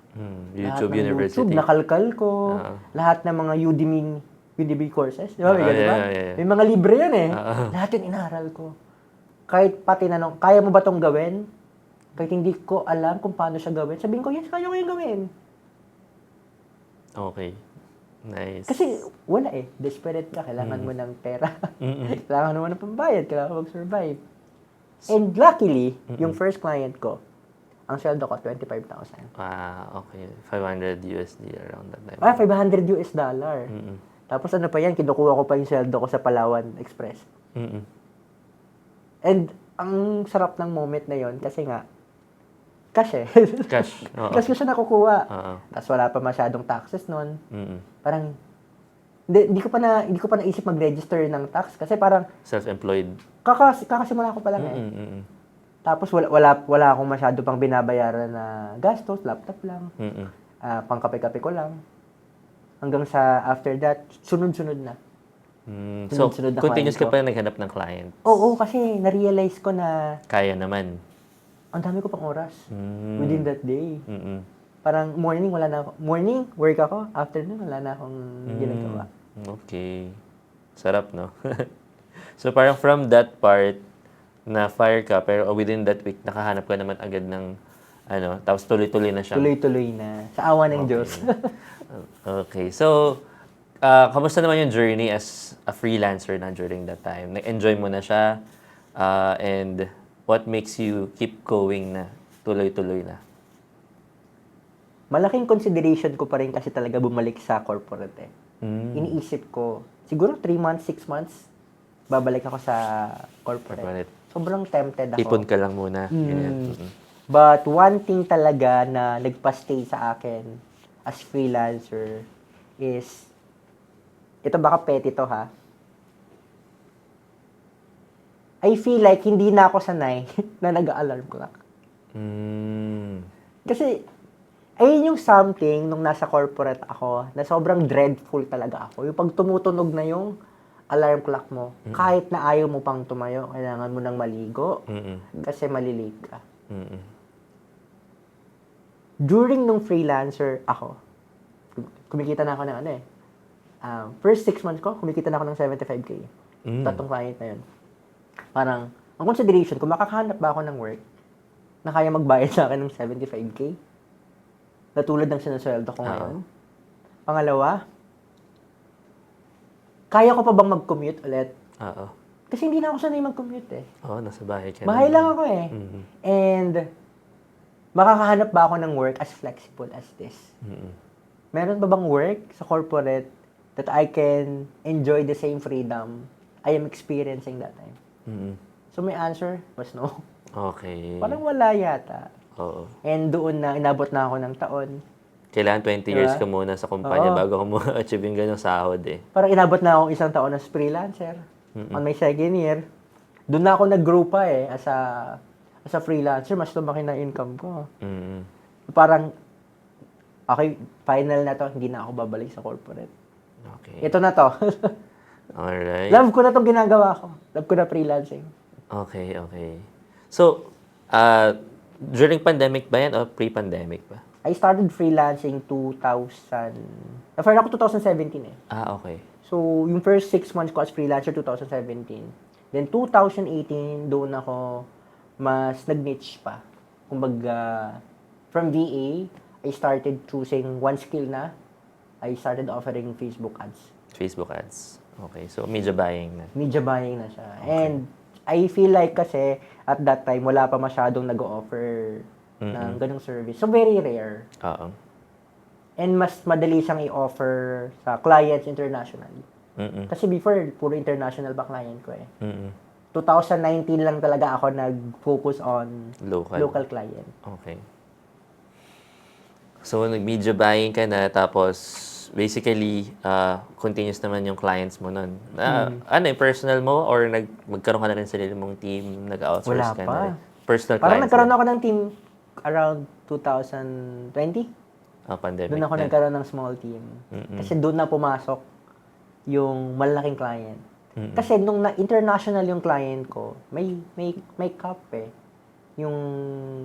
YouTube University. YouTube, nakalkal ko. Lahat ng mga Udemy courses. Di ba? May mga libre yan eh. Lahat yun inaral ko. Kahit pati kaya mo ba itong gawin? Kahit hindi ko alam kung paano siya gawin, sabihin ko, yes, kaya ko yung gawin. Okay. Nice. Kasi wala eh. Desperate ka. Kailangan mo ng pera. Kailangan mo ng pambayad. Kailangan mo mag-survive. And luckily, yung first client ko, ang sweldo ko, 25,000. Okay. 500 USD around that time. 500 US dollar. Tapos ano pa yan, kinukuha ko pa yung sweldo ko sa Palawan Express. And ang sarap ng moment na yon kasi nga, cash eh. Cash. Oo. Cash ko siya nakukuha. Oo. Tapos wala pa masyadong taxes nun. Parang, hindi ko pa naisip mag-register ng tax kasi parang, Self-employed. kakasimula ko pa lang eh. Tapos wala akong masyado pang binabayaran na gastos, laptop lang. Pangkape-kape ko lang. Hanggang sa after that, sunod-sunod na. So, Sunod-sunod na continuous ka client pa naghanap ng client. Oo, kasi na-realize ko na Kaya naman. ang dami ko pang oras within that day. Mm-mm. Parang morning, work ako. Afternoon, wala na akong ginagawa. Okay. Sarap, no? So, parang from that part, na-fire ka, pero within that week, nakahanap ka naman agad ng, tapos tuloy-tuloy na siya. Tuloy-tuloy na. Sa awa ng Diyos. Okay. So, kamusta naman yung journey as a freelancer na during that time? Nag-enjoy mo na siya? And what makes you keep going na tuloy-tuloy na? Malaking consideration ko pa rin kasi talaga bumalik sa corporate eh. Iniisip ko, siguro 3 months, 6 months, babalik ako sa corporate. Sobrang tempted ako. Ipon ka lang muna. Ganyan. But one thing talaga na nagpa-stay sa akin as freelancer is, ito baka petty to ha, I feel like hindi na ako sanay na nag-alarm clock. Kasi, ayun yung something nung nasa corporate ako na sobrang dreadful talaga ako. Yung pag tumutunog na yung alarm clock mo, kahit na ayaw mo pang tumayo, kailangan mo nang maligo kasi malilate ka. During nung freelancer ako, kumikita na ako ng first 6 months ko, kumikita na ako ng 75K. Tatlong client na yun. Parang, ang consideration, kung makakahanap ba ako ng work na kaya magbayad sa akin ng 75K, na tulad ng sinasweldo ko ngayon. Pangalawa, kaya ko pa bang mag-commute ulit? Kasi hindi na ako sanay mag-commute eh. Nasa bahay ka. Bahay lang ako eh. And, makakahanap ba ako ng work as flexible as this? Meron ba bang work sa corporate that I can enjoy the same freedom I am experiencing that time? So, my answer was no. Okay. Parang wala yata. Oo. And doon na, inabot na ako ng taon. Kailangan 20 years ka muna sa kumpanya bago ka mo achieve yung ganong sahod eh. Parang inabot na ako isang taon as freelancer. On my second year, doon na ako nag-grow pa eh, as a freelancer, mas lumaki na income ko. Parang, okay, final na to, hindi na ako babalik sa corporate. Okay. Ito na to. Alright. Love ko na itong ginagawa ko. Love ko na freelancing. Okay. So, during pandemic ba yan o pre-pandemic ba? I started freelancing 2000. Na-fire ako 2017 eh. Okay. So, yung first 6 months ko as freelancer, 2017. Then, 2018, doon ako mas nag-niche pa. Kumbaga, from VA, I started choosing one skill na. I started offering Facebook ads. Facebook ads. Okay. So, media buying na. Media buying na siya. Okay. And, I feel like kasi, at that time, wala pa masyadong nag-offer ng ganung service. So, very rare. And mas madali siyang i-offer sa clients internationally. Kasi before, puro international ba client ko eh. 2019 lang talaga ako nag-focus on local client. Okay. So, nag-media buying ka na, tapos basically, continuous naman yung clients mo nun. Personal mo or magkaroon ka na rin sarili mong team, nag-outsource Wala ka pa. na rin? Personal Parang clients. nagkaroon ako ng team around 2020. Pandemic Doon ako na. nagkaroon ng small team. Kasi doon na pumasok yung malaking client. Kasi nung international yung client ko, may cap eh. Yung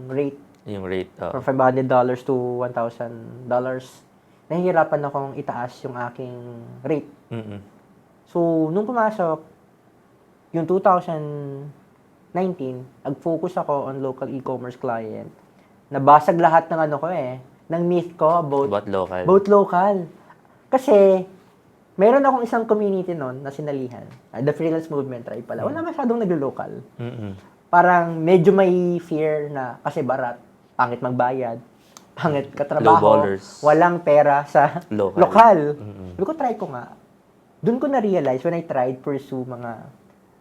rate. Yung rate. From $500 to $1,000. Nahihirapan akong itaas yung aking rate. So, nung pumasok, yung 2019, nag-focus ako on local e-commerce client. Nabasag lahat ng ng myth ko about local. Kasi, meron akong isang community nun na sinalihan. The Freelance Movement Tribe pala. Wala masyadong naglo-local. parang medyo may fear na kasi barat, pangit magbayad, pangit Low katrabaho, ballers. walang pera sa Local. lokal. Sabi ko, try ko nga. Doon ko na-realize when I tried pursue mga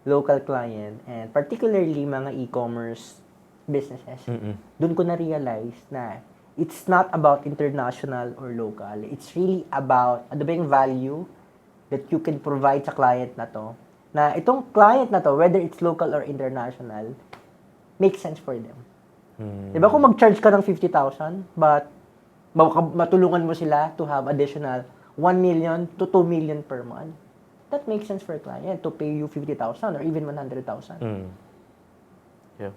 local client and particularly mga e-commerce businesses, doon ko na-realize na it's not about international or local. It's really about ano ba yung value that you can provide sa client na to. Na itong client na to, whether it's local or international, makes sense for them. Diba kung mag-charge ka ng 50,000, but matulungan mo sila to have additional 1 million to 2 million per month, that makes sense for a client to pay you 50,000 or even 100,000. Yeah.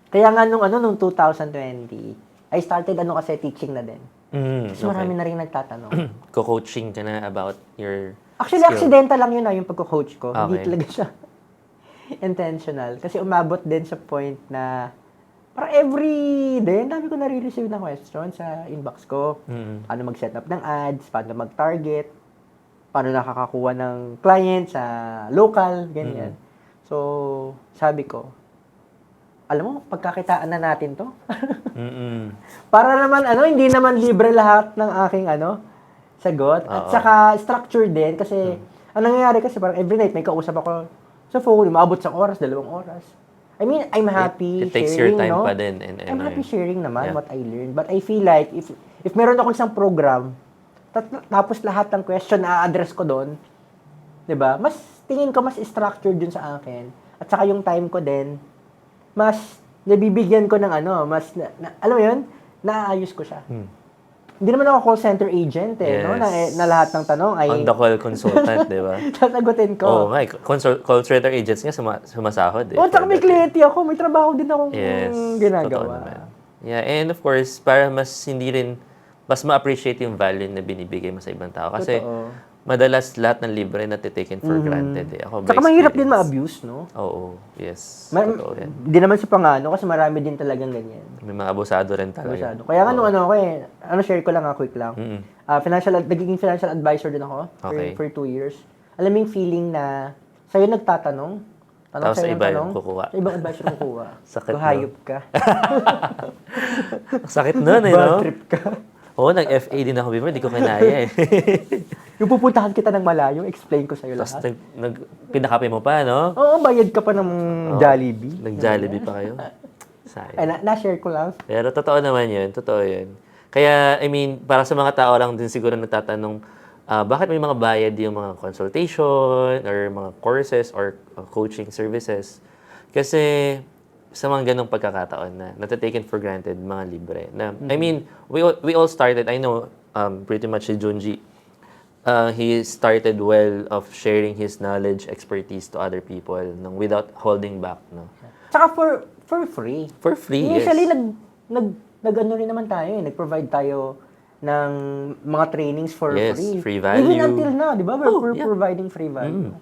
Kaya nga nung 2020, I started kasi teaching na din. Kasi marami na rin nagtatanong. Co-coaching ka na about your Actually, skill. accidental lang yun yung pagko-coach ko. Hindi Okay. talaga siya intentional. Kasi umabot din sa point na parang every day, ang dami ko nare-receive na question sa inbox ko. Paano mag-set up ng ads, paano mag-target, paano nakakakuha ng client sa local, ganyan. So, sabi ko, alam mo, pagkakitaan na natin to. Para naman, hindi naman libre lahat ng aking, sagot. At saka, structure din. Kasi, ang nangyayari kasi, parang every night, may kausap ako sa phone, maabot sa oras, 2 oras. I mean, I'm happy It takes sharing, your time no? pa din. And, I'm happy sharing naman Yeah. what I learned. But I feel like, if meron ako isang program, tapos lahat ng question na address ko doon, 'di ba? Mas tingin ko mas structured yun sa akin. At saka yung time ko din, mas nabibigyan ko ng alam mo yun, naayos ko siya. Hindi naman ako call center agent no? Yes. Na lahat ng tanong ay On-the-call consultant, di ba? sasagutin ko. Oo nga, call center agents nga sumasahod. Oh, tsaka for may that, kliyente ako, may trabaho din akong Yes, totoo ginagawa. naman. Yeah, and of course, para mas ma-appreciate yung value na binibigay mo sa ibang tao. Kasi Totoo. madalas lahat ng libre na taken for granted. Ako, by Tsaka mahirap din experience. ma-abuse, no? Oo, yes. Totoo yan. Hindi naman sa pangano kasi marami din talagang ganyan. May mga abusado rin talaga. Masyado. Kaya nga nung share ko lang quick lang. Nagiging financial advisor din ako Okay. for 2 years. Alam mo yung feeling na sa'yo nagtatanong, Tapos sa'yo iba ng yung kukuha. Sa ibang advisor mo kuha. Sakit, no? Hayop ka. Sakit nun eh, Bad no? trip ka. Oo, nag-FA din ako before, di ko kinaya eh. Yung pupuntahan kita ng malayo, explain ko sa'yo Tapos lahat. pinakape mo pa, no? Oo, bayad ka pa ng Jollibee. Nag-Jollibee pa kayo. Sayang. Ay, na-share ko lang. Pero totoo naman yun, totoo yun. Kaya, I mean, para sa mga tao lang din siguro nagtatanong, bakit may mga bayad yung mga consultation or mga courses or coaching services? Kasi sa mga ganong pagkakataon na natataken for granted, mga libre. Na, I mean, we all started, I know, pretty much si Junji, he started well of sharing his knowledge, expertise to other people without holding back. No? Tsaka for free. For free, Initially, yes. nag-ano rin naman tayo nag-provide tayo ng mga trainings for Yes, free. free value. Even until now, di ba? We're yeah. providing free value.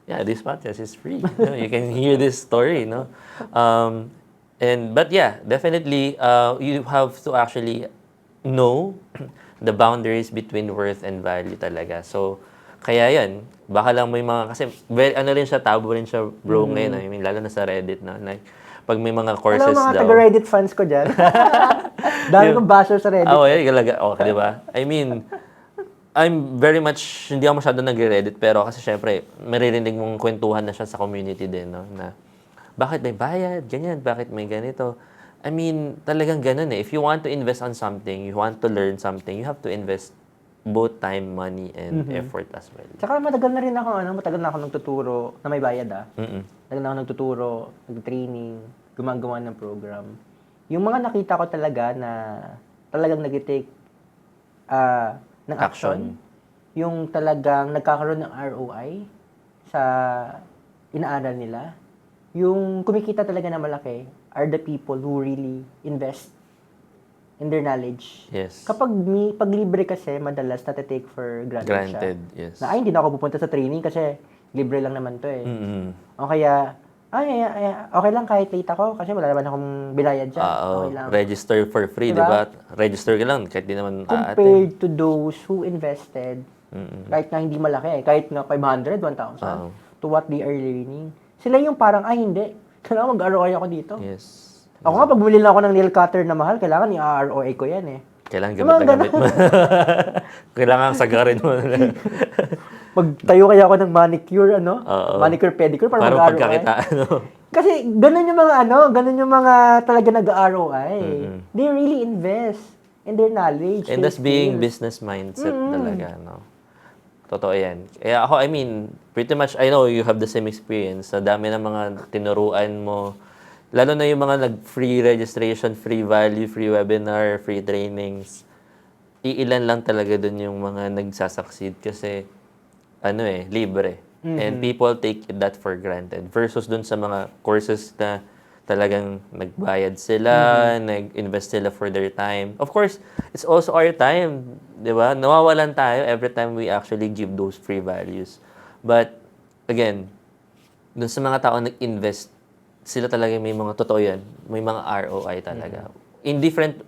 Yeah, this podcast is free. You can hear this story, no? But yeah, definitely, you have to actually know the boundaries between worth and value talaga. So, kaya yan, baka lang may mga, kasi, rin siya, tabo rin siya, bro, ngayon. I mean, lalo na sa Reddit, no? Like, pag may mga courses Alam mga daw. taga-Reddit fans ko dyan. Dami kong basher sa Reddit. Yeah, talaga. Okay, di ba? I mean, I'm very much, hindi ako masyado nagre-Reddit, pero kasi syempre, maririnig mong kwentuhan na siya sa community din, no? Na, bakit may bayad? Ganyan, bakit may ganito? I mean, talagang ganun eh. If you want to invest on something, you want to learn something, you have to invest both time, money, and effort as well. Tsaka matagal na ako nagtuturo na may bayad Matagal na ako nagtuturo, nag-training, gumagawa ng program. Yung mga nakita ko talaga na talagang nag-take ng action, yung talagang nagkakaroon ng ROI sa inaaral nila, yung kumikita talaga na malaki are the people who really invest in their knowledge. Yes. Kapag pag libre kasi, madalas na-take for granted siya. Yes. Na, hindi na ako pupunta sa training kasi libre lang naman to eh. O kaya, okay lang kahit late ako kasi wala naman akong binayad dyan. Okay lang. Register for free, Diba? diba? Register ka lang, kahit di naman Compared to those who invested, kahit na hindi malaki kahit na 500, 1,000, to what they are learning, Sila yung parang, ay hindi, kailangan mag-ROI ako dito. Yes. Ako nga, pag bumili lang ako ng nail cutter na mahal, kailangan i-ROI ko yan eh. Kailangan Yung gamit mga na gamit mo. Kailangan sagarin mo. Magtayo kaya ako ng manicure, Oo. manicure, pedicure para Para mag-ROI. pagkakitaan. Kasi ganun yung mga ganun yung mga talaga nag-ROI. They really invest in their knowledge. And their that's being skills. business mindset talaga, no? Totoo yan. Kaya ako, I mean, pretty much, I know you have the same experience. Sa dami ng mga tinuruan mo, lalo na yung mga nag-free registration, free value, free webinar, free trainings, iilan lang talaga dun yung mga nagsasucceed kasi, libre. And people take that for granted. Versus dun sa mga courses na talagang nagbayad sila, nag-invest sila for their time. Of course, it's also our time, di ba? Nawawalan tayo every time we actually give those free values. But, again, dun sa mga tao nag-invest, sila talaga may mga totoo yan, may mga ROI talaga. In different,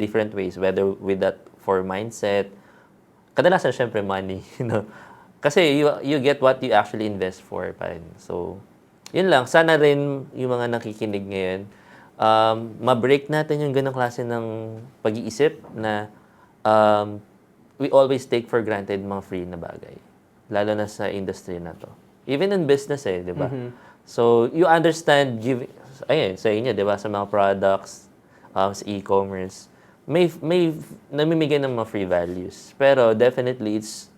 different ways, whether with that for mindset, kadalasan syempre money, Kasi you get what you actually invest for pa rin. So, yun lang. Sana rin yung mga nakikinig ngayon, ma-break natin yung ganong klase ng pag-iisip na we always take for granted mga free na bagay. Lalo na sa industry na to. Even in business di ba? So, you understand, sa inyo, di ba, sa mga products, sa e-commerce, may namimigay ng mga free values. Pero definitely, it's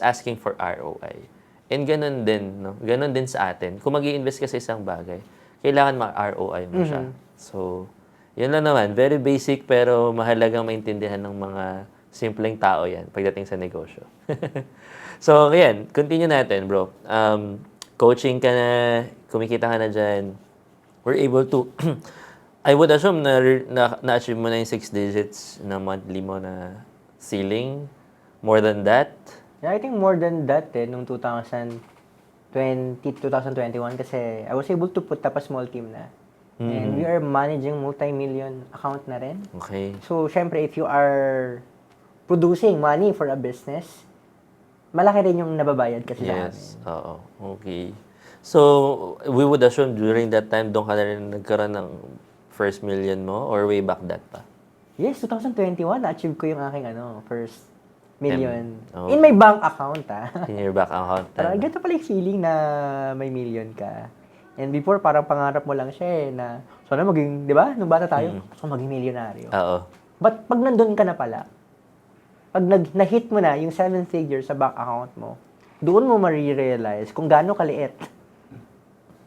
asking for ROI. And ganun din, no? Ganun din sa atin. Kung mag-i-invest ka sa isang bagay, kailangan ma-ROI mo siya. So, yun lang naman. Very basic pero mahalagang maintindihan ng mga simpleng tao yan pagdating sa negosyo. So, ayan. Continue natin, bro. Coaching ka na, kumikita ka na dyan. We're able to, I would assume na-achieve mo na yung 6 digits na monthly mo na ceiling. More than that. Yeah, I think more than that nung 2021 kasi I was able to put up a small team na. And we are managing multi-million account na rin. Okay. So, syempre, if you are producing money for a business, malaki rin yung nababayad kasi sa amin. Yes. Oo. Okay. So, we would assume during that time, doon ka na rin nagkaroon ng first million mo or way back that pa? Yes, 2021, na-achieve ko yung aking first million. Okay. In my bank account, In your bank account. Parang ganito pala yung feeling na may million ka. And before, parang pangarap mo lang siya na sana maging, di ba? Nung bata tayo, gusto ko maging milyonaryo. Oo. But pag nandun ka na pala, pag na-hit mo na yung 7 figures sa bank account mo, doon mo marirealize kung gaano kaliit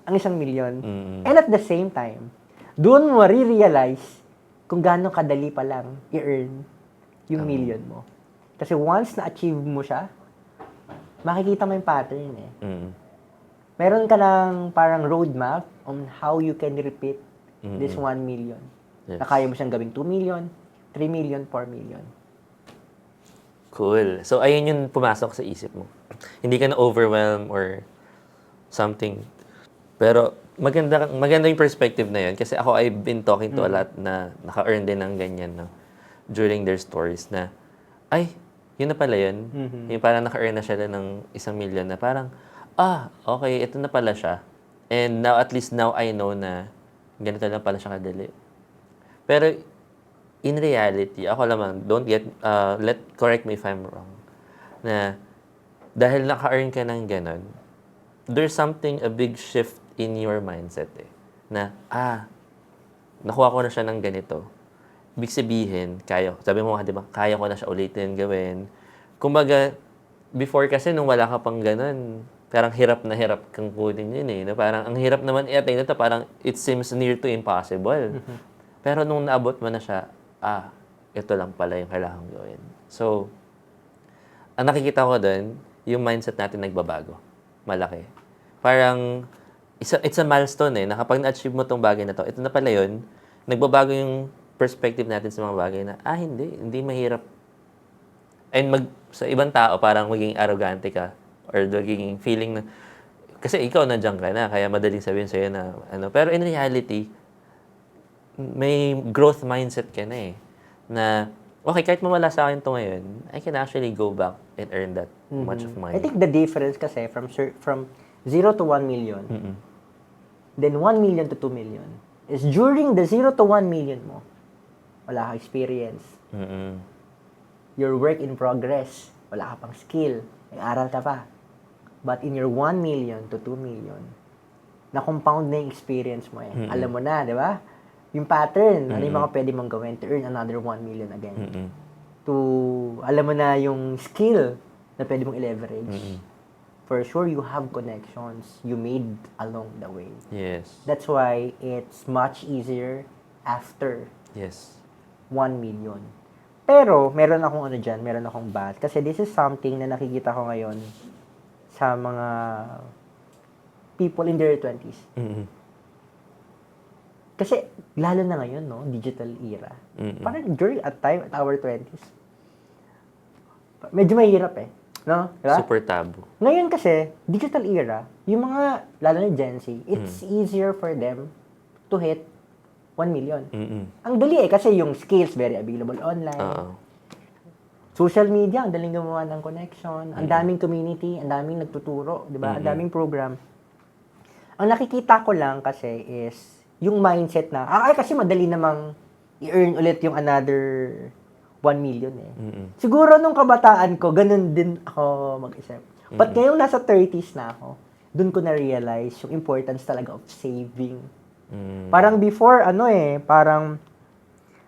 ang 1 million. And at the same time, doon mo marirealize kung gaano kadali pa lang i-earn yung million mo. Kasi once na-achieve mo siya, makikita mo yung pattern Meron ka ng parang roadmap on how you can repeat this 1 million. Yes. Na kaya mo siyang gawing 2 million, 3 million, 4 million. Cool. So, ayun yung pumasok sa isip mo. Hindi ka na overwhelmed or something. Pero, maganda yung perspective na yun. Kasi ako, I've been talking to a lot na naka-earn din ng ganyan, no? During their stories na, ay, yun na pala yun. Yung parang naka-earn na siya ng 1 million na parang, okay, ito na pala siya. And now, at least now I know na ganito na pala siya kadali. Pero, in reality, ako lamang, correct me if I'm wrong, na dahil naka-earn ka ng ganon, there's a big shift in your mindset na, nakuha ko na siya ng ganito. Ibig sabihin, sabi mo nga, di ba, kaya ko na siya ulitin, gawin. Kumbaga, before kasi nung wala ka pang ganon, parang hirap na hirap kang kunin yun na parang ang hirap naman i-attain ito, parang it seems near to impossible. Pero nung naabot mo na siya, ito lang pala yung kailangan gawin. So, ang nakikita ko doon, yung mindset natin nagbabago. Malaki. Parang, it's a milestone na kapag na-achieve mo tong bagay na to, ito na pala yun, nagbabago yung perspective natin sa mga bagay na, hindi mahirap. And sa ibang tao, parang maging arrogante ka or magiging feeling na, kasi ikaw nandiyan ka na, kaya madaling sabihin sa'yo na, pero in reality, may growth mindset ka na na, okay, kahit mawala sa akin ito ngayon, I can actually go back and earn that much of money. I think the difference kasi from 0 to 1 million. Mm-mm. Then 1 million to 2 million. Is during the 0 to 1 million mo, wala ka experience. Mm-mm. Your work in progress. Wala ka pang skill. Nag-aral ka pa. But in your 1 million to 2 million, na-compound na yung experience mo eh. Alam mo na, di ba? Yung pattern, ano yung mga pwede mong gawin to earn another 1 million again. Mm-mm. Alam mo na yung skill na pwede mong i-leverage. For sure, you have connections you made along the way. Yes. That's why it's much easier after Yes. 1 million. Pero, meron akong bad. Kasi this is something na nakikita ko ngayon sa mga people in their 20s. Mm-mm. Kasi, lalo na ngayon, no? Digital era. Mm-mm. Parang during at our 20s, medyo mahirap eh. No? Diba? Super taboo. Ngayon kasi, digital era, yung mga, lalo na Gen Z, it's easier for them to hit 1 million. Mm-mm. Ang dali eh, kasi yung skills very available online. Oo. Social media, ang daling gumawa ng connection. Ang daming community, ang daming nagtuturo, di ba? Ang daming program. Ang nakikita ko lang kasi is yung mindset na, ay kasi madali namang i-earn ulit yung another 1 million eh. Siguro nung kabataan ko, ganun din ako mag-isip. But ngayong nasa 30s na ako, dun ko na-realize yung importance talaga of saving. Parang before, parang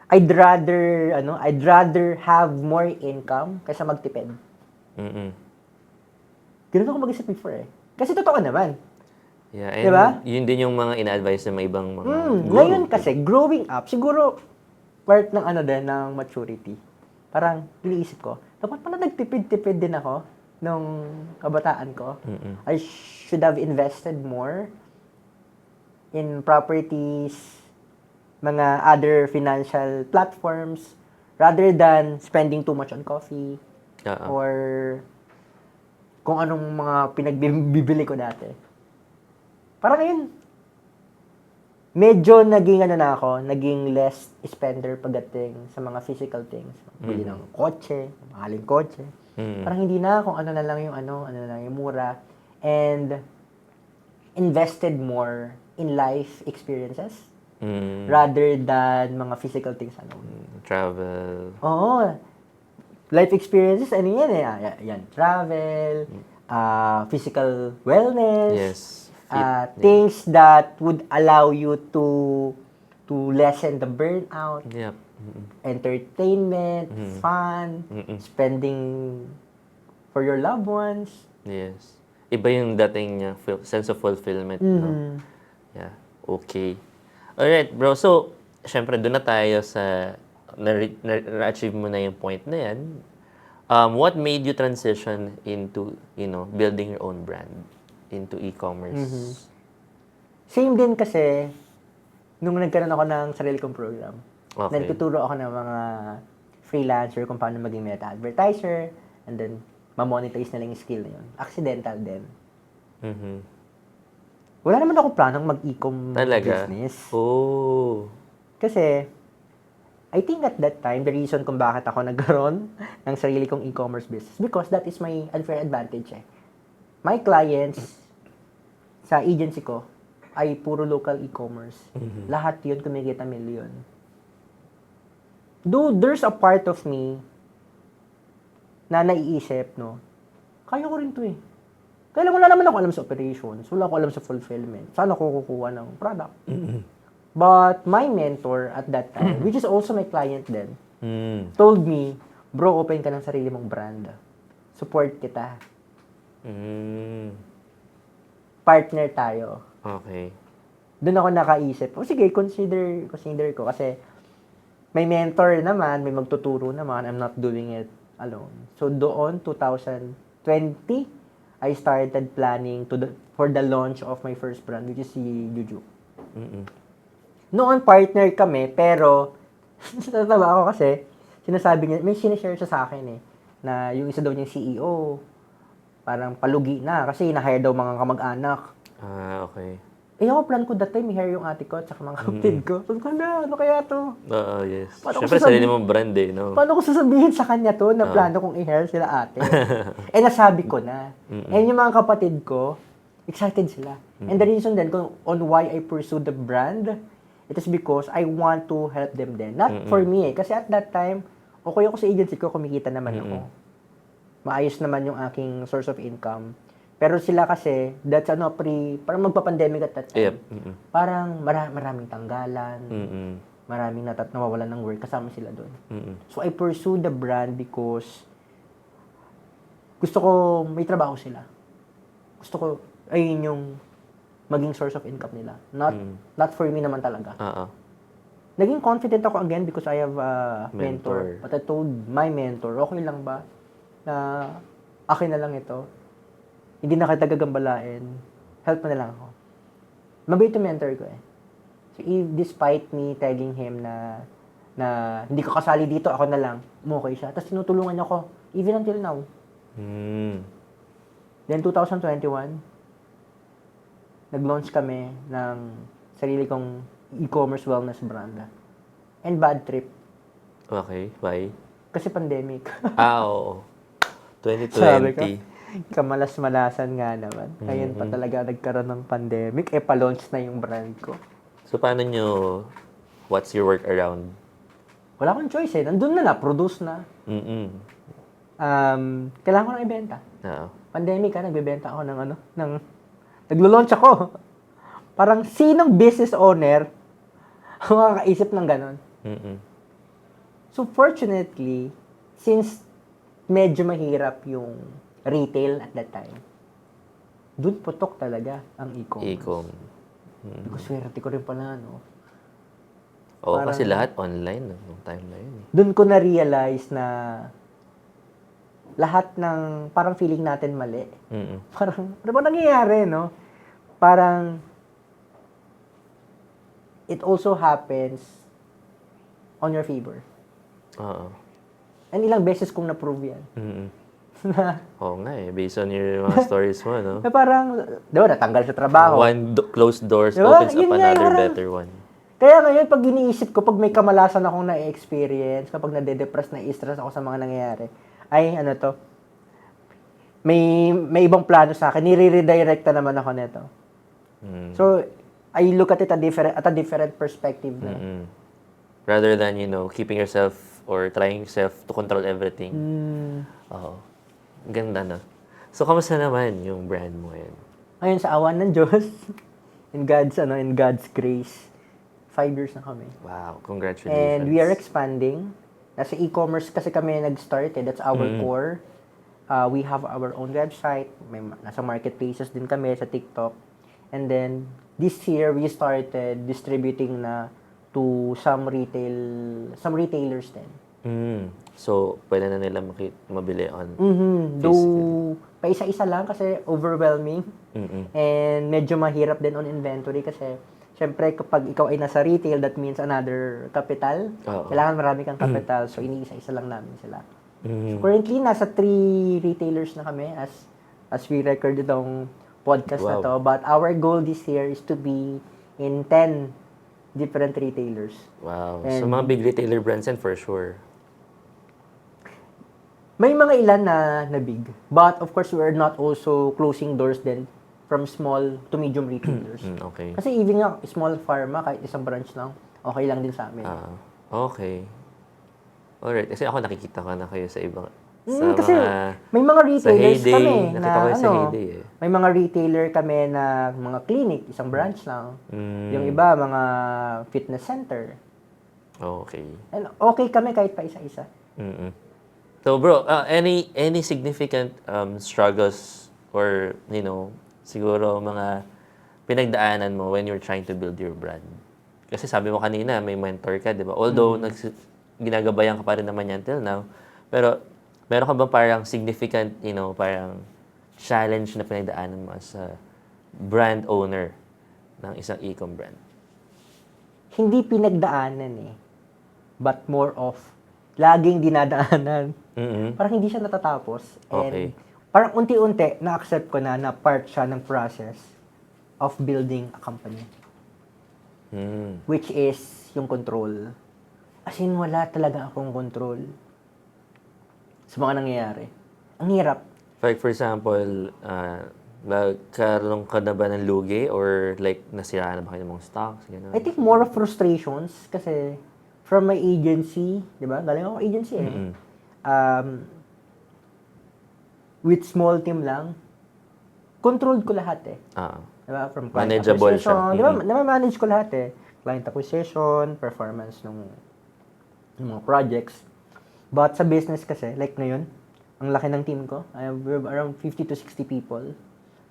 I'd rather have more income kaysa magtipid. Ganun ako mag-isip before eh. Kasi totoo naman. Yeah, and Diba? yun din yung mga ina-advise ng mga ibang mga guru. Ngayon kasi, growing up, siguro, part ng ng maturity. Parang, iniisip ko, dapat pala nagtipid-tipid din ako nung kabataan ko. I should have invested more in properties, mga other financial platforms, rather than spending too much on coffee, or kung anong mga pinagbibili ko dati. Parang ngayon, medyo naging less spender pagdating sa mga physical things. Bili ng kotse, mahaling kotse. Parang hindi na kung ano na lang yung mura. And invested more in life experiences rather than mga physical things. Travel. Oo. Life experiences, yan eh. Yan, travel, physical wellness. Yes. Things that would allow you to lessen the burnout, Yep. entertainment, fun, spending for your loved ones. Yes. Iba yung dating niya, sense of fulfillment. No? Yeah. Okay. Alright, bro. So, syempre, doon na tayo sa na-achieve mo na yung point na yan. What made you transition into, building your own brand? Into e-commerce? Same din kasi, nung nagkaroon ako ng sarili kong program, Okay. nagtuturo ako ng mga freelancer kung paano maging meta advertiser, and then, ma-monetize na lang yung skill na yun. Accidental din. Wala naman akong planong mag-e-com Talaga? business. Oh. Kasi, I think at that time, the reason kung bakit ako nagkaroon ng sarili kong e-commerce business, because that is my unfair advantage eh. My clients sa agency ko ay puro local e-commerce. Lahat yun kumikita million. Though there's a part of me na naiisip, kaya ko rin to eh. Kaya lang wala naman ako alam sa operations, wala ako alam sa fulfillment. Saan ako kukuha ng product? But my mentor at that time, which is also my client then, told me, bro, open ka ng sarili mong brand. Support kita. Partner tayo. Okay. Doon ako nakaisip, sige, consider ko. Kasi may mentor naman, may magtuturo naman, I'm not doing it alone. So doon, 2020, I started planning for the launch of my first brand, which is si Juju. Noon, partner kami, pero natatawa ako kasi, sinasabi niya, may sinishare siya sa akin eh, na yung isa daw niyang CEO, parang palugi na, kasi na-hire daw mga kamag-anak. Okay. Ako plan ko that time, i-hire yung ate ko at saka mga kapatid ko. Sabi ko na, ano kaya to? Yes. Paano Siyempre, sarili mong brand eh, no? Paano ko sasabihin sa kanya to na plano kong i-hire sila ate? Nasabi ko na. And yung mga kapatid ko, excited sila. And the reason then on why I pursue the brand, it is because I want to help them then. Not for me Kasi at that time, okay ako sa agency ko, kumikita naman ako. Maayos naman yung aking source of income. Pero sila kasi, that's parang magpa-pandemic at that time. Parang maraming tanggalan, maraming nawawalan ng work, kasama sila doon. So I pursue the brand because gusto ko may trabaho sila. Gusto ko, ayun yung maging source of income nila. Not for me naman talaga. Naging confident ako again because I have a mentor. But I told my mentor, okay lang ba na akin na lang ito? Hindi na kita gagambalain. Help mo na lang ako. Mabait yung mentor ko eh. So, despite me telling him na hindi ko kasali dito, ako na lang, umukay siya. Tapos tinutulungan niya ako, even until now. Then 2021, nag-launch kami ng sarili kong e-commerce wellness brand. And bad trip. Okay, why? Kasi pandemic. Oo. 2020. Sabi ko, kamalas-malasan nga naman. Ngayon pa talaga nagkaroon ng pandemic. Pa-launch na yung brand ko. So, paano what's your workaround? Wala akong choice eh. Nandun na, produce na. Kailangan ko nang ibenta. Pandemic nagbebenta ako naglo-launch ako. Parang sinong business owner ang makakaisip ng ganon? So fortunately, since medyo mahirap yung retail at that time, dun putok talaga ang e-commerce. Swerte ko rin pala, Oo, kasi lahat online nung time na yun. Dun ko na-realize na lahat ng parang feeling natin mali. Parang, ano ba nangyayari, no? Parang, it also happens on your favor. And ilang beses kong na-prove yan. Oo nga based on your mga stories mo, no? Na parang, di ba, natanggal sa trabaho. One closed doors diba? opens up another better one. Kaya ngayon, pag iniisip ko, pag may kamalasan akong na-experience, kapag nade-depress, na-stress ako sa mga nangyayari, ay, may ibang plano sa akin. Nire-redirecta naman ako nito. So, I look at it at a different perspective na. Rather than, keeping yourself or trying yourself to control everything. Oo. Ganda, no? So, kamusta naman yung brand mo ngayon? Ayun, sa awan ng Diyos, in God's grace, 5 years na kami. Wow, congratulations. And we are expanding. Nasa e-commerce kasi kami nag-start That's our core. We have our own website. Nasa marketplaces din kami sa TikTok. And then, this year, we started distributing na to some retailers din. So, pwede na nila mabili on Though, paisa-isa lang kasi overwhelming. And medyo mahirap din on inventory kasi syempre kapag ikaw ay nasa retail, that means another capital. Kailangan marami kang capital. So, iniisa-isa lang namin sila. So, currently, nasa 3 retailers na kami as we record itong podcast na to. But our goal this year is to be in 10 different retailers. Wow. So, mga big retailer brands yan for sure. May mga ilan na big. But, of course, we're not also closing doors then from small to medium retailers. Okay. Kasi even nga, small pharma, kahit isang branch lang, okay lang din sa amin. Okay. Alright. Kasi ako nakikita ka na kayo sa ibang... Kasi may mga retailers sa kami nakita ko sa Heyday eh. May mga retailer kami na mga clinic, isang branch lang. Yung iba, mga fitness center. Okay. And okay kami kahit pa isa-isa. So bro, any significant struggles or, siguro mga pinagdaanan mo when you're trying to build your brand? Kasi sabi mo kanina, may mentor ka, di ba? Although, ginagabayan ka pa rin naman yan till now. Pero, meron ka bang parang significant, parang challenge na pinagdaanan mo as a brand owner ng isang e-com brand? Hindi pinagdaanan but more of laging dinadaanan. Parang hindi siya natatapos. Okay. And parang unti-unti, na-accept ko na part siya ng process of building a company. Which is yung control. As in, wala talaga akong control sa mga nangyayari. Ang hirap. Like for example, Nagkaroon ka na ba ng lugi or like nasiraan na ba kayo ng mga stocks? Ganun? I think more of frustrations kasi from my agency, di ba? Galing ako agency eh. Mm-mm. With small team lang, controlled ko lahat eh. Ah. Diba? From client Manageable siya. acquisition, diba? Na-manage ko lahat eh. Client acquisition, performance ng mga projects. But sa business kasi, like ngayon, ang laki ng team ko. I have around 50 to 60 people.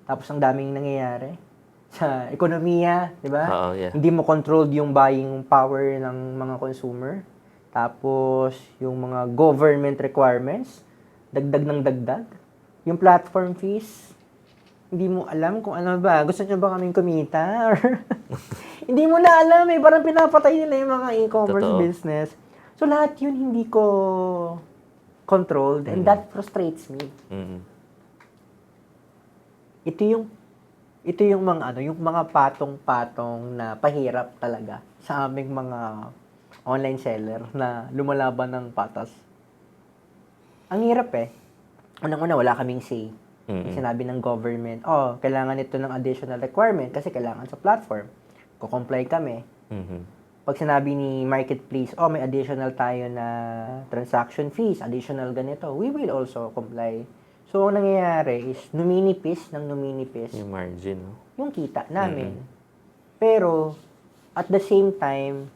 Tapos ang daming nangyayari sa ekonomiya, di ba? Oo, yeah. Hindi mo controlled yung buying power ng mga consumer. Tapos yung mga government requirements, dagdag ng dagdag. Yung platform fees, hindi mo alam kung ano ba. Gusto nyo ba kaming kumita? Or hindi mo na alam eh. Parang pinapatay nila yung mga e-commerce Totoo. business. So lahat yun hindi ko controlled and that frustrates me. Mm-mm. Ito yung mga yung mga patong-patong na pahirap talaga sa aming mga online seller na lumalaban ng patas. Ang hirap eh. Unang-una, wala kaming say. Sinabi ng government, kailangan ito ng additional requirement kasi kailangan sa platform. Kukomply kami. Mm-hmm. Pag sinabi ni marketplace, may additional tayo na transaction fees, additional ganito, we will also comply. So, ang nangyayari is, numinipis Yung margin, no? yung kita namin. Pero, at the same time,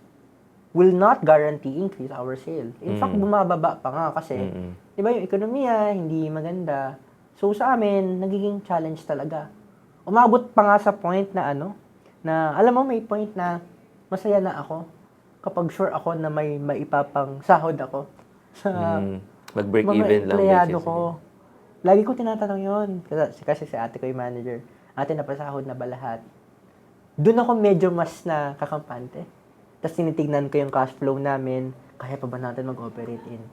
will not guarantee increase our sales. In fact, bumababa pa nga kasi, di ba yung ekonomiya, hindi maganda. So, sa amin, nagiging challenge talaga. Umabot pa nga sa point na na alam mo, may point na masaya na ako kapag sure ako na may maipapang sahod ako sa mag-break mga even lang. empleyado ko. Lagi ko tinatanong yon kasi si ate ko yung manager. Ate, napasahod na ba lahat? Doon ako medyo mas nakakampante. Tapos tinitignan ko yung cash flow namin. Kaya pa ba natin mag-operate in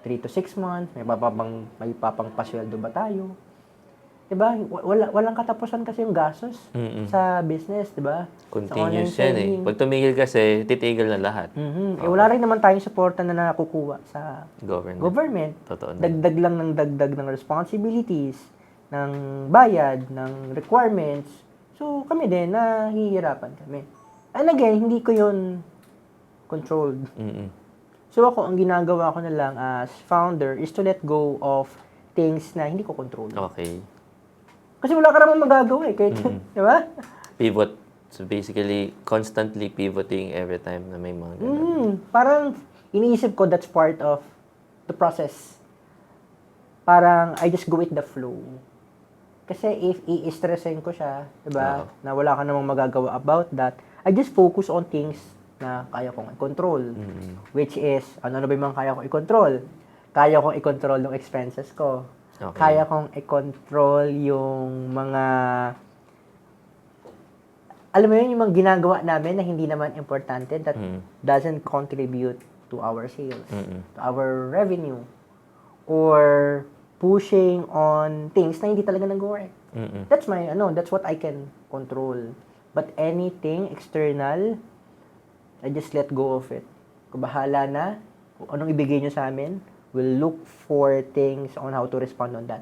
3 to 6 months? May papang pasweldo ba tayo? Diba? Walang katapusan kasi yung gastos sa business, diba? Continuous yan eh. Pag tumigil kasi, titigil na lahat. Wala rin naman tayong suporta na nakukuha sa government. Totoo na. Dagdag lang ng dagdag ng responsibilities, ng bayad, ng requirements. So, kami din, nahihirapan kami. And again, hindi ko yun controlled. So, ako, ang ginagawa ko na lang as founder is to let go of things na hindi ko control. Okay. Kasi wala ka naman magagawa eh. Kahit, di ba? Pivot. So basically, constantly pivoting every time na may mga ganun. Parang iniisip ko that's part of the process. Parang I just go with the flow. Kasi if i-stressin ko siya, di ba? Na wala ka namang magagawa about that, I just focus on things na kaya kong i-control. Which is, ano ba yung mga kaya kong i-control? Kaya kong i-control yung expenses ko. Okay. Kaya kong i-control yung mga alam mo yun, yung mga ginagawa namin na hindi naman importante that doesn't contribute to our sales, to our revenue, or pushing on things na hindi talaga nag-work. That's that's what I can control. But anything external, I just let go of it. Kung bahala na, kung anong ibigay nyo sa amin, we'll look for things on how to respond on that.